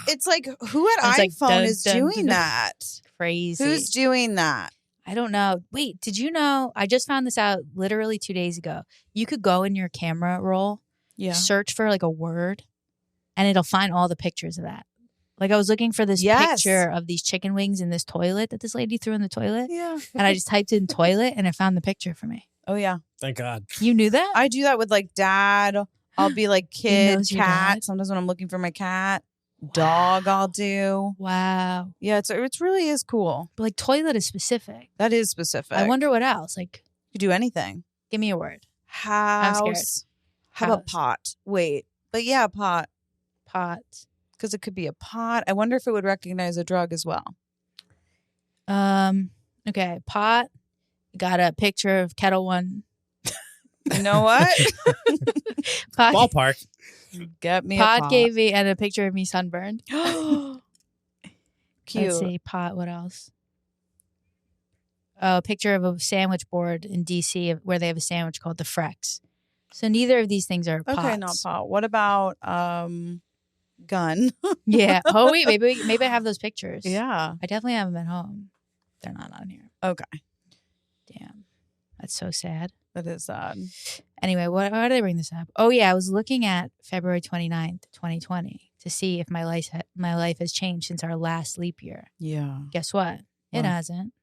It's like, who at iPhone is doing that? Crazy. Who's doing that? I don't know. Wait, did you know? I just found this out literally 2 days ago. You could go in your camera roll, search for like a word, and it'll find all the pictures of that. Like I was looking for this picture of these chicken wings in this toilet that this lady threw in the toilet. Yeah. And I just typed in toilet and it found the picture for me. Oh, yeah. Thank God. You knew that? I do that with like dad. I'll be like kid, cat. Sometimes when I'm looking for my cat. Wow. Dog I'll do. Wow. Yeah, it really is cool. But like toilet is specific. That is specific. I wonder what else. Like you do anything. Give me a word. House. I'm scared. How about pot? Wait. But yeah, pot. Pot. Because it could be a pot. I wonder if it would recognize a drug as well. Okay. Pot. Got a picture of Kettle One. You know what? Pot, ballpark. Get me pot. A pot. Gave me and a picture of me sunburned. Cute. Let's see. Pot. What else? A picture of a sandwich board in DC where they have a sandwich called the Frex. So neither of these things are pots. Okay, not pot. What about gun? Yeah. Oh wait, maybe I have those pictures. Yeah. I definitely have them at home. They're not on here. Okay. Damn. That's so sad. That is sad. Anyway, why did I bring this up? Oh, yeah. I was looking at February 29th, 2020 to see if my life has changed since our last leap year. Yeah. Guess what? It hasn't.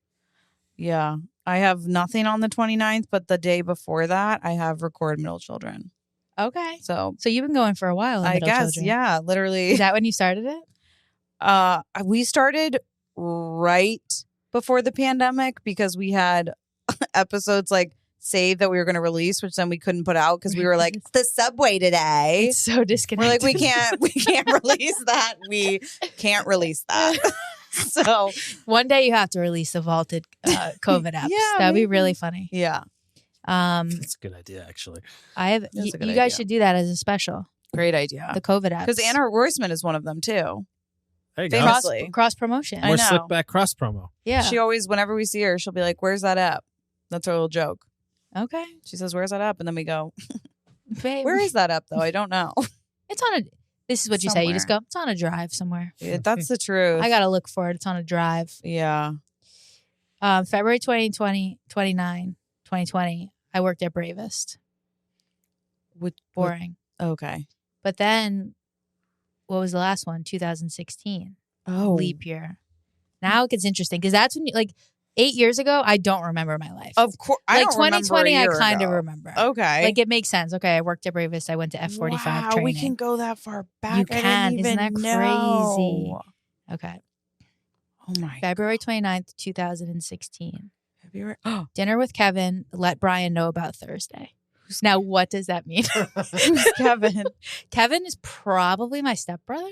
Yeah. I have nothing on the 29th, but the day before that, I have record middle children. Okay. So you've been going for a while. I guess, yeah, literally. Is that when you started it? We started right before the pandemic because we had episodes like saved that we were going to release, which then we couldn't put out because we were like, the subway today. It's so disconnected. We're like, we can't release that. We can't release that. So one day you have to release the vaulted COVID apps. Yeah, that'd be really funny. Yeah. That's a good idea, actually. You guys should do that as a special. Great idea. The COVID apps. Because Anna Roisman is one of them too. There you go. Famously. Cross promotion. More slick back cross promo. Yeah. She always, whenever we see her, she'll be like, "Where's that app?" That's her little joke. Okay. She says, "Where's that app?" And then we go, Babe. "Where is that app though? I don't know." It's on a. This is what you say. You just go. It's on a drive somewhere. Yeah, that's the truth. I gotta look for it. It's on a drive. Yeah. February 2020. I worked at Bravest. Boring. Okay. But then, what was the last one? 2016. Oh. Leap year. Now it gets interesting because that's when 8 years ago, I don't remember my life. Of course. I don't 2020, remember I kind of remember. Okay. Like it makes sense. Okay, I worked at Bravest. I went to F45 wow, training. we can go that far back. You can. Isn't that crazy? Okay. Oh my. February 29th, 2016. February. Dinner with Kevin. Let Brian know about Thursday. Now, what does that mean? Who's Kevin? Kevin is probably my stepbrother,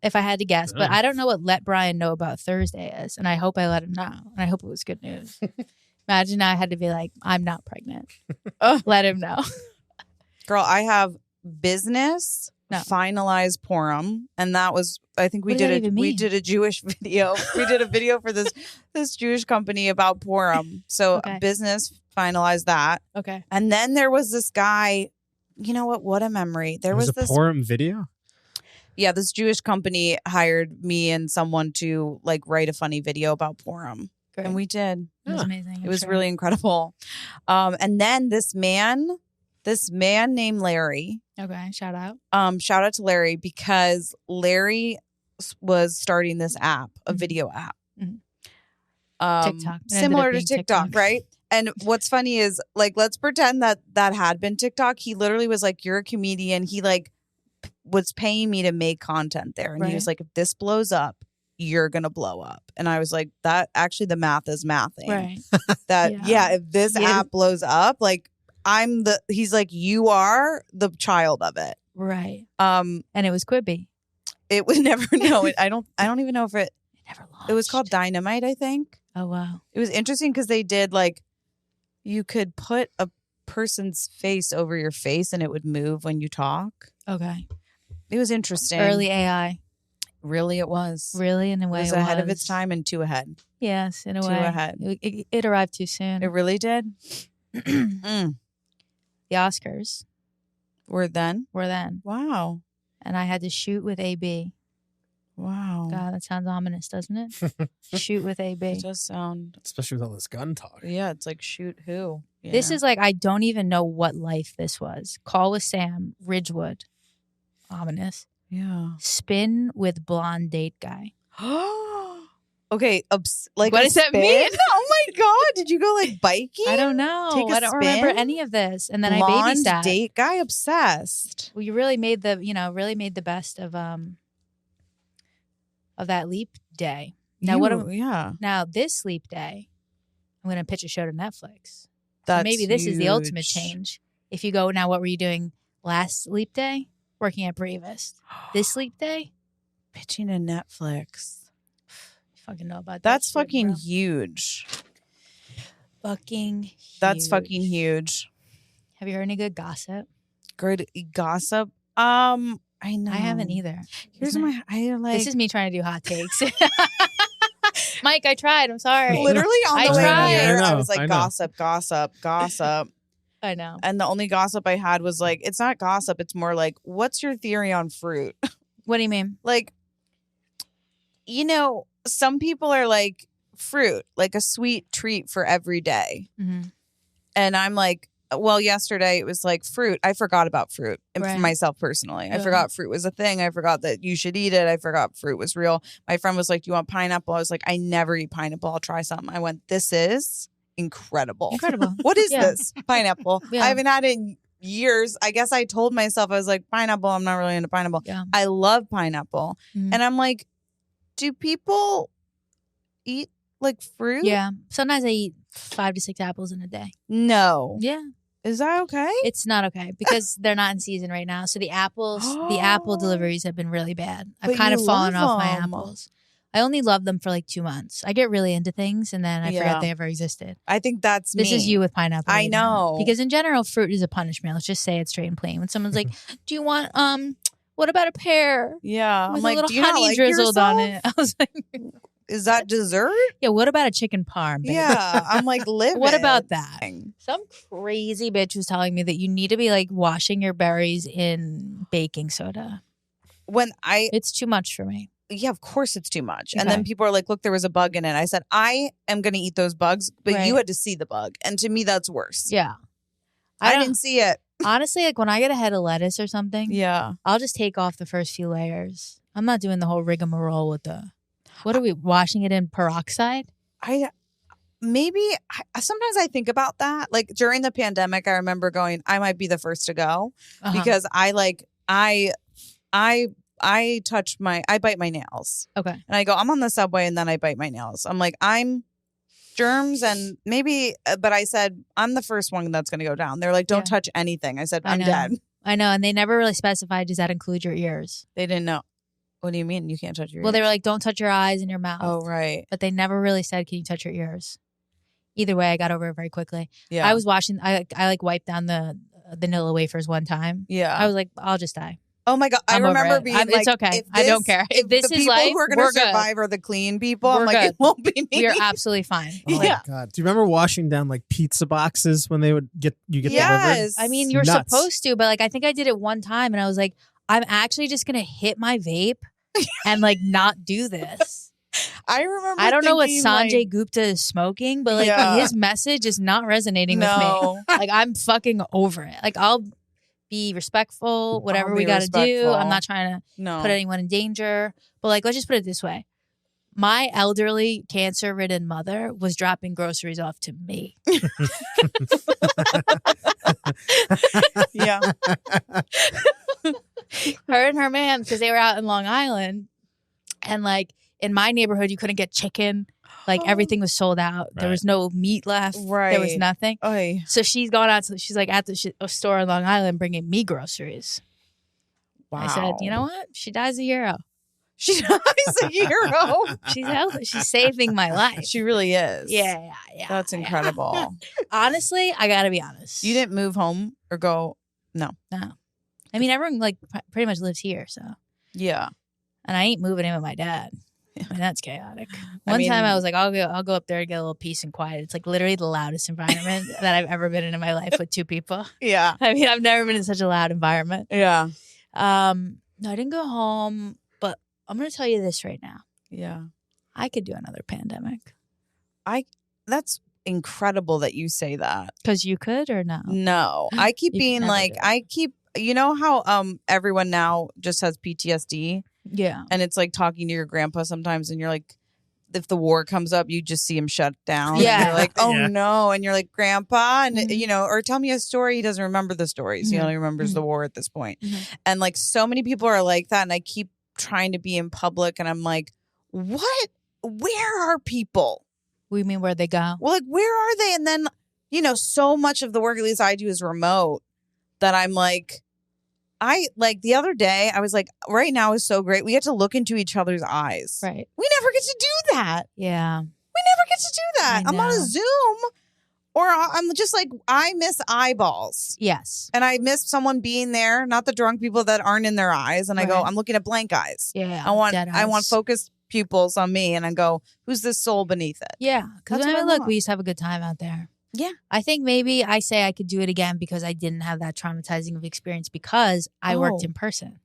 if I had to guess. But I don't know what let Brian know about Thursday is. And I hope I let him know. And I hope it was good news. Imagine I had to be like, I'm not pregnant. Let him know. Girl, I have business finalized Purim. And that was, I think we did a Jewish video. We did a video for this Jewish company about Purim. So business finalized that. Okay. And then there was this guy, you know what a memory. There was this Purim video? Yeah, this Jewish company hired me and someone to write a funny video about Purim. Great. And we did. It was amazing. It was really incredible. And then this man named Larry. Okay, shout out. Shout out to Larry because Larry was starting this app, a video app. Mm-hmm. TikTok. Similar to TikTok, right? And what's funny is let's pretend that had been TikTok. He literally was like, "You're a comedian." He was paying me to make content there. And he was like, if this blows up, you're going to blow up. And I was like, that actually the math is mathing. Right. If this app blows up, he's like, you are the child of it. Right. And it was Quibi. It was never, I don't even know if it never launched. It was called Dynamite, I think. Oh, wow. It was interesting because they did you could put a person's face over your face and it would move when you talk. Okay. It was interesting. Early AI. Really, it was. Really, in a way, it was ahead of its time and too ahead. Yes, in a way. Too ahead. It arrived too soon. It really did. The Oscars were then? Wow. And I had to shoot with AB. Wow. God, that sounds ominous, doesn't it? Shoot with AB. It does sound. Especially with all this gun talk. Yeah, it's like shoot who? Yeah. This is I don't even know what life this was. Call with Sam, Ridgewood. Ominous. Yeah. Spin with blonde date guy. Okay. What does that mean? Oh my God. Did you go biking? I don't know. I don't remember any of this. And then blonde I babysat. Date guy obsessed. Well, you really made the best of that leap day. Now Now this leap day, I'm going to pitch a show to Netflix. That's so maybe this huge. is the ultimate change. If you go now, what were you doing last leap day? Working at Bravest. This leap day, pitching to Netflix. You fucking know about that. That's fucking huge. That's fucking huge. Have you heard any good gossip? Good gossip? I know. I haven't either. Here's This is me trying to do hot takes. Mike, I tried. I'm sorry. Literally on the way here, I was I gossip. I know. And the only gossip I had was it's not gossip. It's more what's your theory on fruit? What do you mean? Some people are fruit, a sweet treat for every day. Mm-hmm. And I'm like, well, yesterday it was like fruit. I forgot about fruit for myself personally. I forgot fruit was a thing. I forgot that you should eat it. I forgot fruit was real. My friend was like, do you want pineapple? I was like, I never eat pineapple. I'll try something. I went, this is incredible. What is this? Pineapple. I haven't had it in years. I guess I told myself, I was like, pineapple. I'm not really into pineapple. Yeah. I love pineapple. And I'm like, do people eat like fruit? Yeah. Sometimes I eat 5 to 6 apples in a day. No. Yeah. Is that okay? It's not okay because they're not in season right now. So the apple deliveries have been really bad. I've kind of fallen off my apples. I only love them for like 2 months. I get really into things and then I forget they ever existed. I think that's This is you with pineapple. I know. Because in general, fruit is a punishment. Let's just say it straight and plain. When someone's like, do you want, what about a pear? Yeah. With I'm like, a little do you honey not like drizzled yourself? on it. I was like, is that dessert? Yeah, what about a chicken parm, babe? Yeah, I'm like, live What it. about that? Some crazy bitch was telling me that you need to be like washing your berries in baking soda. It's too much for me. Yeah, of course it's too much. And then people are like, look, there was a bug in it. I said, I am going to eat those bugs, but you had to see the bug. And to me, that's worse. Yeah. I didn't see it. Honestly, like when I get a head of lettuce or something, I'll just take off the first few layers. I'm not doing the whole rigmarole with what are we washing it in peroxide? Sometimes I think about that. Like during the pandemic, I remember going, I might be the first to go because I bite my nails. Okay. And I go, I'm on the subway and then I bite my nails. I'm like, I'm germs and maybe, but I said, I'm the first one that's going to go down. They're like, don't touch anything. I said, I'm dead. I know. And they never really specified, does that include your ears? They didn't know. What do you mean you can't touch your ears? Well, they were like, don't touch your eyes and your mouth. Oh, right. But they never really said, can you touch your ears? Either way, I got over it very quickly. Yeah. I was washing, I like wiped down the vanilla wafers one time. Yeah. I was like, I'll just die. Oh my God. I remember being like, it's okay. I don't care. If this is life, who are going to survive are the clean people. I'm like, it won't be me. We're absolutely fine. Oh my God. Do you remember washing down like pizza boxes when they would get delivered? I mean, you're supposed to, but like, I think I did it one time and I was like, I'm actually just going to hit my vape and like not do this. I remember. I don't know what Sanjay Gupta is smoking, but like his message is not resonating with me. Like I'm fucking over it. Like I'll be respectful, whatever we got to do. I'm not trying to put anyone in danger. But like, let's just put it this way. My elderly, cancer-ridden mother was dropping groceries off to me. Yeah. Her and her man, because they were out in Long Island. And like in my neighborhood, you couldn't get chicken. Like everything was sold out. There was no meat left. There was nothing. Oy. So she's gone out. She's like at the store in Long Island bringing me groceries. Wow. I said, you know what? She dies a hero. She dies a hero. She's saving my life. She really is. Yeah. That's incredible. Honestly, I gotta be honest. You didn't move home or go? No. I mean, everyone like pretty much lives here, so yeah. And I ain't moving in with my dad. I mean, that's chaotic. One time I was like, I'll go up there and get a little peace and quiet. It's like literally the loudest environment that I've ever been in my life with 2 people. Yeah. I mean, I've never been in such a loud environment. Yeah. No, I didn't go home, but I'm going to tell you this right now. Yeah. I could do another pandemic. That's incredible that you say that. Because you could or no? No. I keep being like, you know how everyone now just has PTSD? Yeah. And it's like talking to your grandpa sometimes and you're like, if the war comes up, you just see him shut down. Yeah. And you're like, oh no. And you're like, Grandpa, and you know, or tell me a story. He doesn't remember the stories. He only remembers the war at this point. And like so many people are like that. And I keep trying to be in public and I'm like, what? Where are people? We mean where they go? Well, like, where are they? And then, you know, so much of the work, at least I do, is remote that I'm like, the other day, I was like, right now is so great. We get to look into each other's eyes. Right. We never get to do that. Yeah. We never get to do that. I'm on a Zoom or I'm just like, I miss eyeballs. Yes. And I miss someone being there, not the drunk people that aren't in their eyes. And I go, I'm looking at blank eyes. Yeah. I want focused pupils on me. And I go, who's this soul beneath it? Yeah. Because when I look, we used to have a good time out there. Yeah. I think maybe I say I could do it again because I didn't have that traumatizing of experience because I worked in person.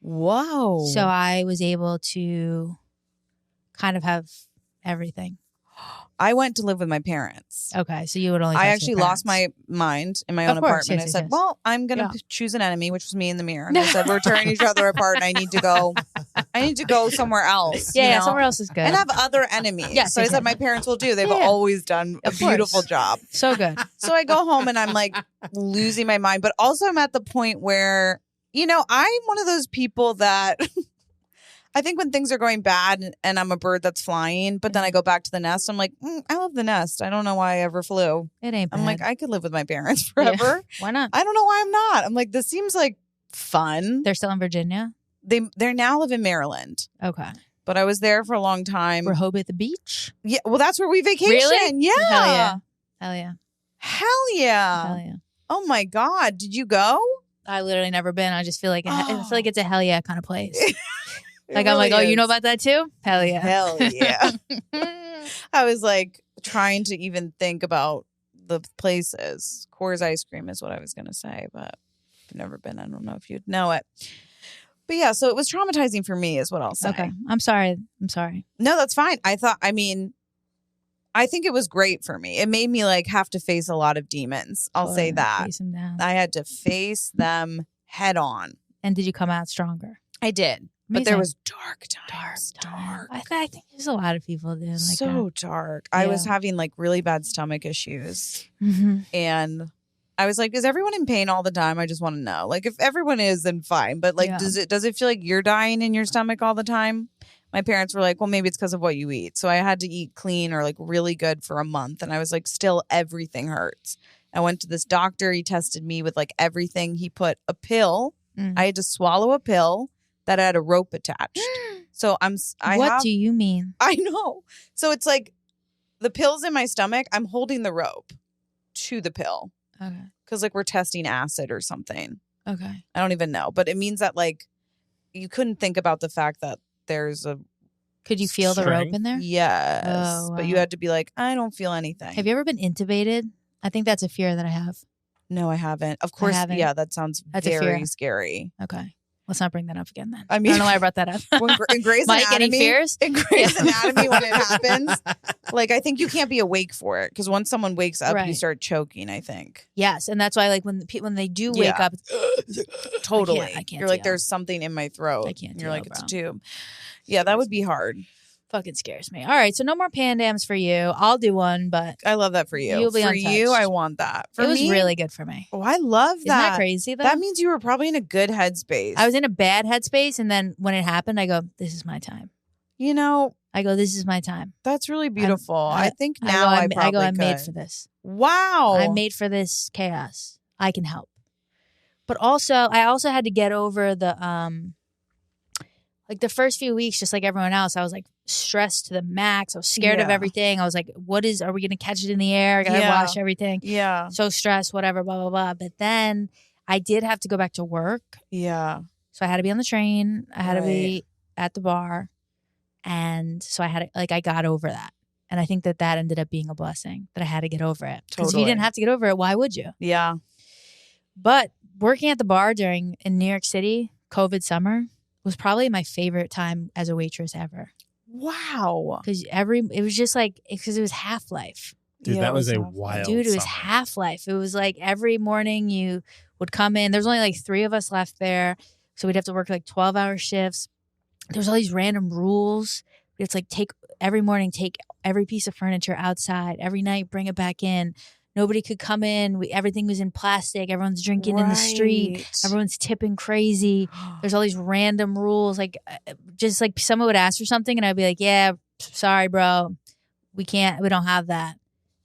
Whoa. So I was able to kind of have everything. I went to live with my parents. Okay, so you would only. I actually lost my mind in my own apartment. Yes, I said, "Well, I'm going to choose an enemy," which was me in the mirror. And I said, "We're tearing each other apart, and I need to go. Somewhere else. Yeah, somewhere else is good, and have other enemies." Yes, so I said, "My parents will do. They've always done a beautiful job. So good." So I go home and I'm like losing my mind, but also I'm at the point where I'm one of those people that. I think when things are going bad and I'm a bird that's flying, but then I go back to the nest, I'm like, I love the nest. I don't know why I ever flew. It ain't bad. I'm like, I could live with my parents forever. Yeah. Why not? I don't know why I'm not. I'm like, this seems like fun. They're still in Virginia? They now live in Maryland. Okay. But I was there for a long time. Rehoboth the beach? Yeah. Well, that's where we vacation. Really? Yeah. Hell yeah. Hell yeah. Hell yeah. Hell yeah. Oh my God. Did you go? I literally never been. I just feel like I feel like it's a hell yeah kind of place. Like, really I'm like, oh, is. you know about that too? Hell yeah. Hell yeah. I was like trying to even think about the places. Coors ice cream is what I was going to say, but I've never been. I don't know if you'd know it. But yeah, so it was traumatizing for me is what I'll say. Okay. I'm sorry. No, that's fine. I think it was great for me. It made me like have to face a lot of demons. I'll say that. Face them down. I had to face them head on. And did you come out stronger? I did. But there was dark times. Dark. I think there's a lot of people doing like so that. dark. Yeah. I was having like really bad stomach issues. Mm-hmm. And I was like, is everyone in pain all the time? I just want to know. Like if everyone is, then fine. But like, does it feel like you're dying in your stomach all the time? My parents were like, well, maybe it's because of what you eat. So I had to eat clean or like really good for a month. And I was like, still everything hurts. I went to this doctor. He tested me with like everything. He put a pill. I had to swallow a pill that had a rope attached. So what do you mean? I know. So it's like the pill's in my stomach. I'm holding the rope to the pill. Okay. Because like we're testing acid or something. Okay. I don't even know. But it means that like you couldn't think about the fact that there's a... Could you feel the rope in there? Yes. Oh, wow. But you had to be like, I don't feel anything. Have you ever been intubated? I think that's a fear that I have. No, I haven't. Of course. Yeah, that sounds very scary. Okay. Let's not bring that up again then. I mean, I don't know why I brought that up. In Grey's Mike, Anatomy, any fears? In Grey's Anatomy, when it happens, like I think you can't be awake for it because once someone wakes up, you start choking. I think. Yes, and that's why like when they do wake up, totally, I can't. You're like, there's something in my throat. I can't. You're like, it's a tube. Yeah, that would be hard. Fucking scares me. All right, so no more pandams for you. I'll do one, but I love that for you. You'll be for untouched. you, I want that. For it was me, really good for me. Oh, I love that. Isn't that crazy though? That means you were probably in a good headspace. I was in a bad headspace, and then when it happened, I go, "This is my time." You know, I go, "This is my time." That's really beautiful. I think now I probably I'm made for this. Wow, I'm made for this chaos. I can help. But also, I also had to get over the like the first few weeks, just like everyone else, I was like stressed to the max. I was scared of everything. I was like, are we going to catch it in the air? I got to wash everything. Yeah. So stressed, whatever, blah, blah, blah. But then I did have to go back to work. Yeah. So I had to be on the train. I had to be at the bar. And so I had I got over that. And I think that ended up being a blessing, that I had to get over it. Because if you didn't have to get over it, why would you? Yeah. But working at the bar in New York City, COVID summer, was probably my favorite time as a waitress ever. Wow. Because it was just like, because it was Half-Life. Dude, that was a wild Dude, it was summer. Half-Life. It was like every morning you would come in. There's only like 3 of us left there. So we'd have to work like 12-hour shifts. There's all these random rules. It's like take every piece of furniture outside. Every night, bring it back in. Nobody could come in. Everything was in plastic. Everyone's drinking in the street. Everyone's tipping crazy. There's all these random rules. Like, just like someone would ask for something and I'd be like, yeah, sorry, bro. We don't have that.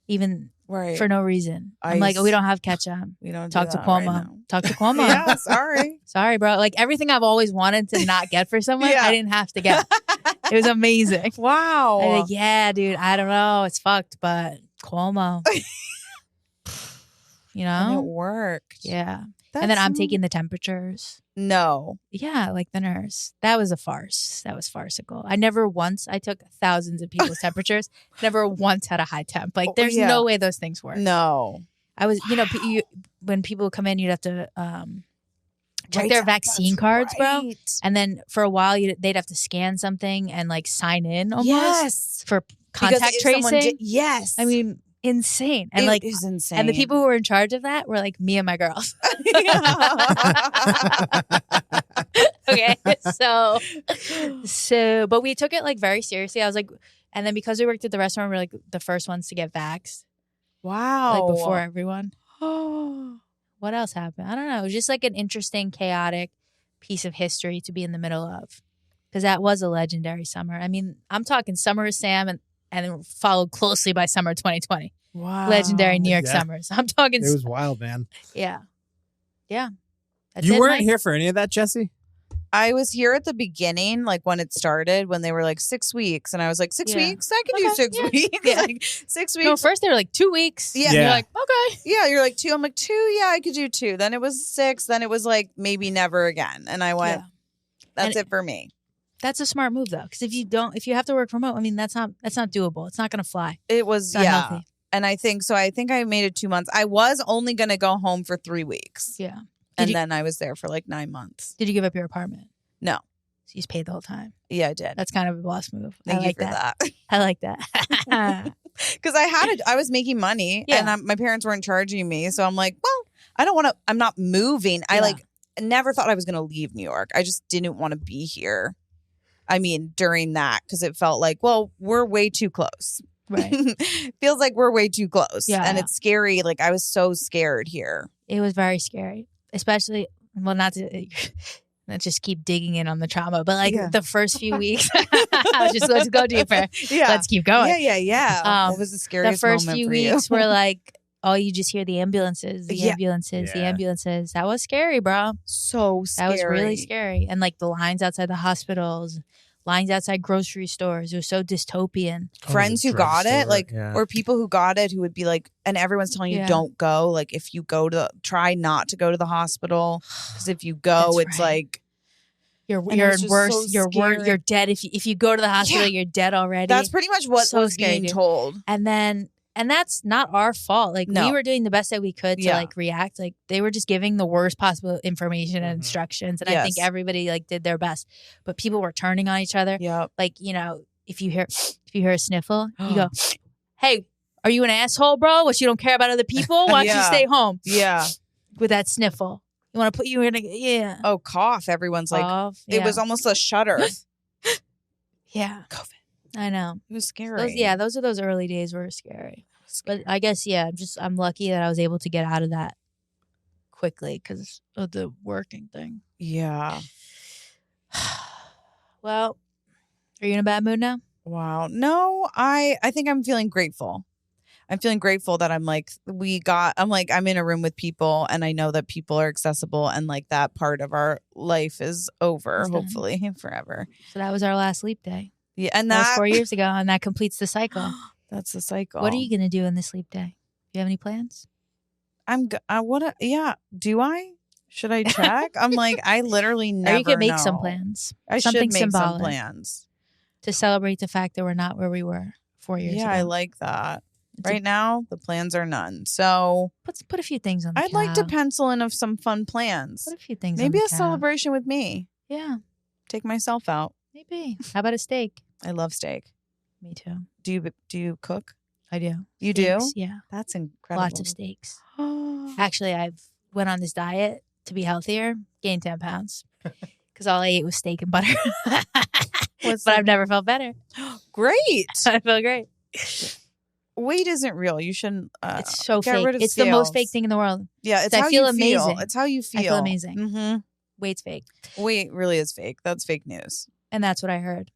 Even for no reason. I'm like, we don't have ketchup. We don't Talk to Cuomo. Right Talk to Cuomo. Yeah, sorry. Sorry, bro. Like everything I've always wanted to not get for someone, I didn't have to get. It was amazing. Wow. I'm like, yeah, dude, I don't know. It's fucked, but Cuomo. You know? And it worked. Yeah. And then I'm taking the temperatures. No. Yeah, like the nurse. That was a farce. That was farcical. I took thousands of people's temperatures. Never once had a high temp. Like there's no way those things work. No. I was, when people come in, you'd have to check their vaccine cards, bro. And then for a while, they'd have to scan something and like sign in almost for contact tracing. Yes. I mean, insane. And it is insane. And the people who were in charge of that were like me and my girls. Okay. So, but we took it like very seriously. I was like, and then because we worked at the restaurant, we were like the first ones to get vaxxed. Wow. Like before everyone. What else happened? I don't know. It was just like an interesting, chaotic piece of history to be in the middle of. Because that was a legendary summer. I mean, I'm talking Summer of Sam and followed closely by Summer 2020. Wow. Legendary New York summers. I'm talking. It was wild, man. Yeah. Yeah. You weren't here for any of that, Jessie? I was here at the beginning, like when it started, when they were like 6 weeks. And I was like, 6 weeks? I can do 6 weeks. Yeah. Like 6 weeks. No, first they were like 2 weeks. Yeah. And you're like, okay. Yeah, you're like 2. I'm like 2. Yeah, I could do 2. Then it was 6. Then it was like maybe never again. And I went, that's it for me. That's a smart move though. Because if you have to work remote, I mean, that's not doable. It's not going to fly. It was, healthy. And I think I made it 2 months. I was only going to go home for 3 weeks. Yeah. Then I was there for like 9 months. Did you give up your apartment? No. So you just paid the whole time. Yeah, I did. That's kind of a boss move. Thank I you like for that. I like that. Because I was making money and my parents weren't charging me. So I'm like, well, I'm not moving. I never thought I was going to leave New York. I just didn't want to be here. I mean, during that, because it felt like, well, we're way too close. Right. Feels like we're way too close. Yeah. And it's scary. Like I was so scared here. It was very scary, especially, well, not to let's just keep digging in on the trauma, but like the first few weeks, let's go deeper. Yeah. Let's keep going. Yeah. What was the scariest moment for you? The first few weeks were like, oh, you just hear the ambulances, the ambulances. That was scary, bro. So scary. That was really scary. And like the lines outside the hospitals, lines outside grocery stores. It was so dystopian. Friends who got it, or people who got it who would be like, and everyone's telling you don't go. Like if you try not to go to the hospital. Because if you go, it's like you're worse. So you're dead. If you go to the hospital, you're dead already. That's pretty much what was being told. And that's not our fault. Like we were doing the best that we could to like react. Like they were just giving the worst possible information and instructions. And I think everybody like did their best. But people were turning on each other. Yep. Like, if you hear a sniffle, you go, hey, are you an asshole, bro? What, you don't care about other people? Why don't you stay home? Yeah. With that sniffle. You want to put you in a Oh, cough. Everyone's cough, like, it was almost a shudder. Yeah. COVID. I know. It was scary. Those early days were scary. But I guess, I'm lucky that I was able to get out of that quickly because of the working thing. Yeah. Well, are you in a bad mood now? Wow. No, I think I'm feeling grateful. I'm feeling grateful that I'm in a room with people and I know that people are accessible and like that part of our life is over, hopefully forever. So that was our last sleep day. Yeah. And that was 4 years ago and that completes the cycle. That's the cycle. What are you going to do in this sleep day? Do you have any plans? Do I? Should I check? I'm like, I literally never Or you could make know. some plans. I Something should make symbolic some plans. To celebrate the fact that we're not where we were 4 years ago. Yeah, I like that. Right now, the plans are none. So put a few things on the I'd like to pencil in of some fun plans. Put a few things Maybe on a celebration with me. Yeah. Take myself out. Maybe. How about a steak? I love steak. Me too. Do you cook? I do. You steaks, do? Yeah. That's incredible. Lots of steaks. Actually, I've went on this diet to be healthier, gained 10 pounds. Because all I ate was steak and butter. But I've never felt better. Great. I feel great. Weight isn't real. You shouldn't. It's so get fake. Rid of it's scales. the most fake thing in the world. Yeah, it's I how feel you amazing. feel. It's how you feel. I feel amazing. Mm-hmm. Weight's fake. Weight really is fake. That's fake news. And that's what I heard.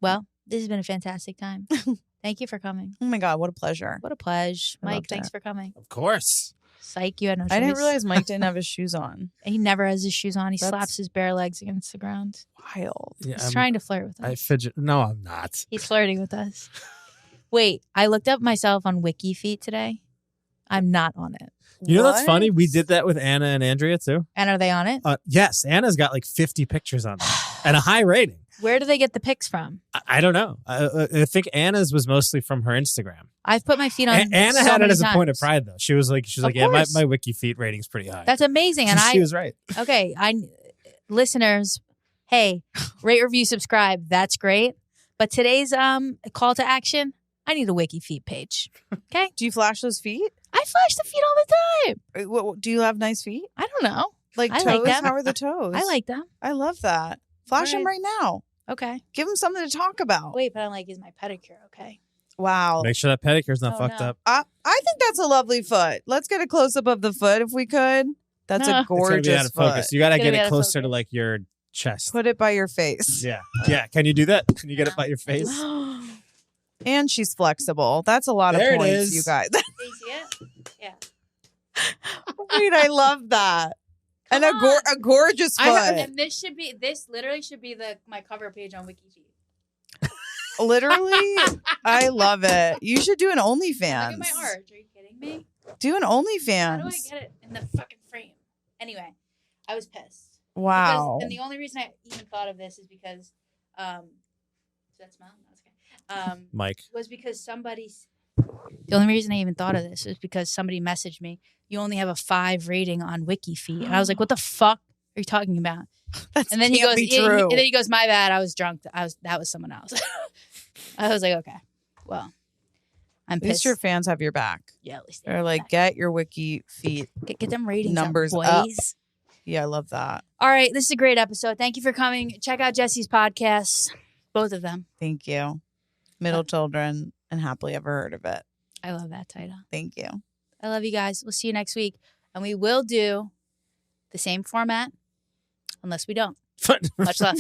Well, this has been a fantastic time. Thank you for coming. Oh my God, what a pleasure. What a pleasure. Mike, thanks for coming. Of course. Psych, you had no choice. I didn't realize Mike didn't have his shoes on. He never has his shoes on. He slaps his bare legs against the ground. Wild. Yeah, He's trying to flirt with us. I fidget. No, I'm not. He's flirting with us. Wait, I looked up myself on Wiki Feet today. I'm not on it. You know that's funny? We did that with Anna and Andrea too. And are they on it? Yes. Anna's got like 50 pictures on there and a high rating. Where do they get the pics from? I don't know. I think Anna's was mostly from her Instagram. I've put my feet on Anna so had it many as a times. point of pride though. She was like, yeah, my Wiki Feet rating's pretty high. That's amazing. And she was right. Okay, listeners, hey, rate, review, subscribe. That's great. But today's call to action, I need a Wiki Feet page. Okay? Do you flash those feet? I flash the feet all the time. Do you have nice feet? I don't know. Like I toes? like them. How are the toes? I like them. I love that. Flash them right now. Okay. Give them something to talk about. Wait, but I'm like, is my pedicure okay? Wow. Make sure that pedicure's not fucked up. I think that's a lovely foot. Let's get a close up of the foot if we could. That's a gorgeous it's gonna be out of foot. focus. You got to get it closer to like your chest. Put it by your face. Yeah. Yeah. Can you do that? Can you get it by your face? And she's flexible. That's a lot of points, you guys. Do you see it? Yeah. Wait, I love that. And a gorgeous foot. And this literally should be my cover page on Wiki Feet. Literally? I love it. You should do an OnlyFans. Look at my art. Are you kidding me? Do an OnlyFans. How do I get it in the fucking frame? Anyway, I was pissed. Wow. And the only reason I even thought of this is because, does that smell? That's okay. Mike. Was because the only reason I even thought of this is because somebody messaged me, you only have a 5 rating on Wiki Feet. And I was like, what the fuck are you talking about? And then he goes, my bad. I was drunk. That was someone else. I was like, okay, well, I'm pissed. At least your fans have your back. Yeah, at least they're like, get your Wiki Feet. Get them ratings numbers up, up. boys. Yeah, I love that. All right, this is a great episode. Thank you for coming. Check out Jessie's podcasts, both of them. Thank you. Middle Children and Happily Ever Heard of It. I love that title. Thank you. I love you guys. We'll see you next week. And we will do the same format unless we don't. Much love.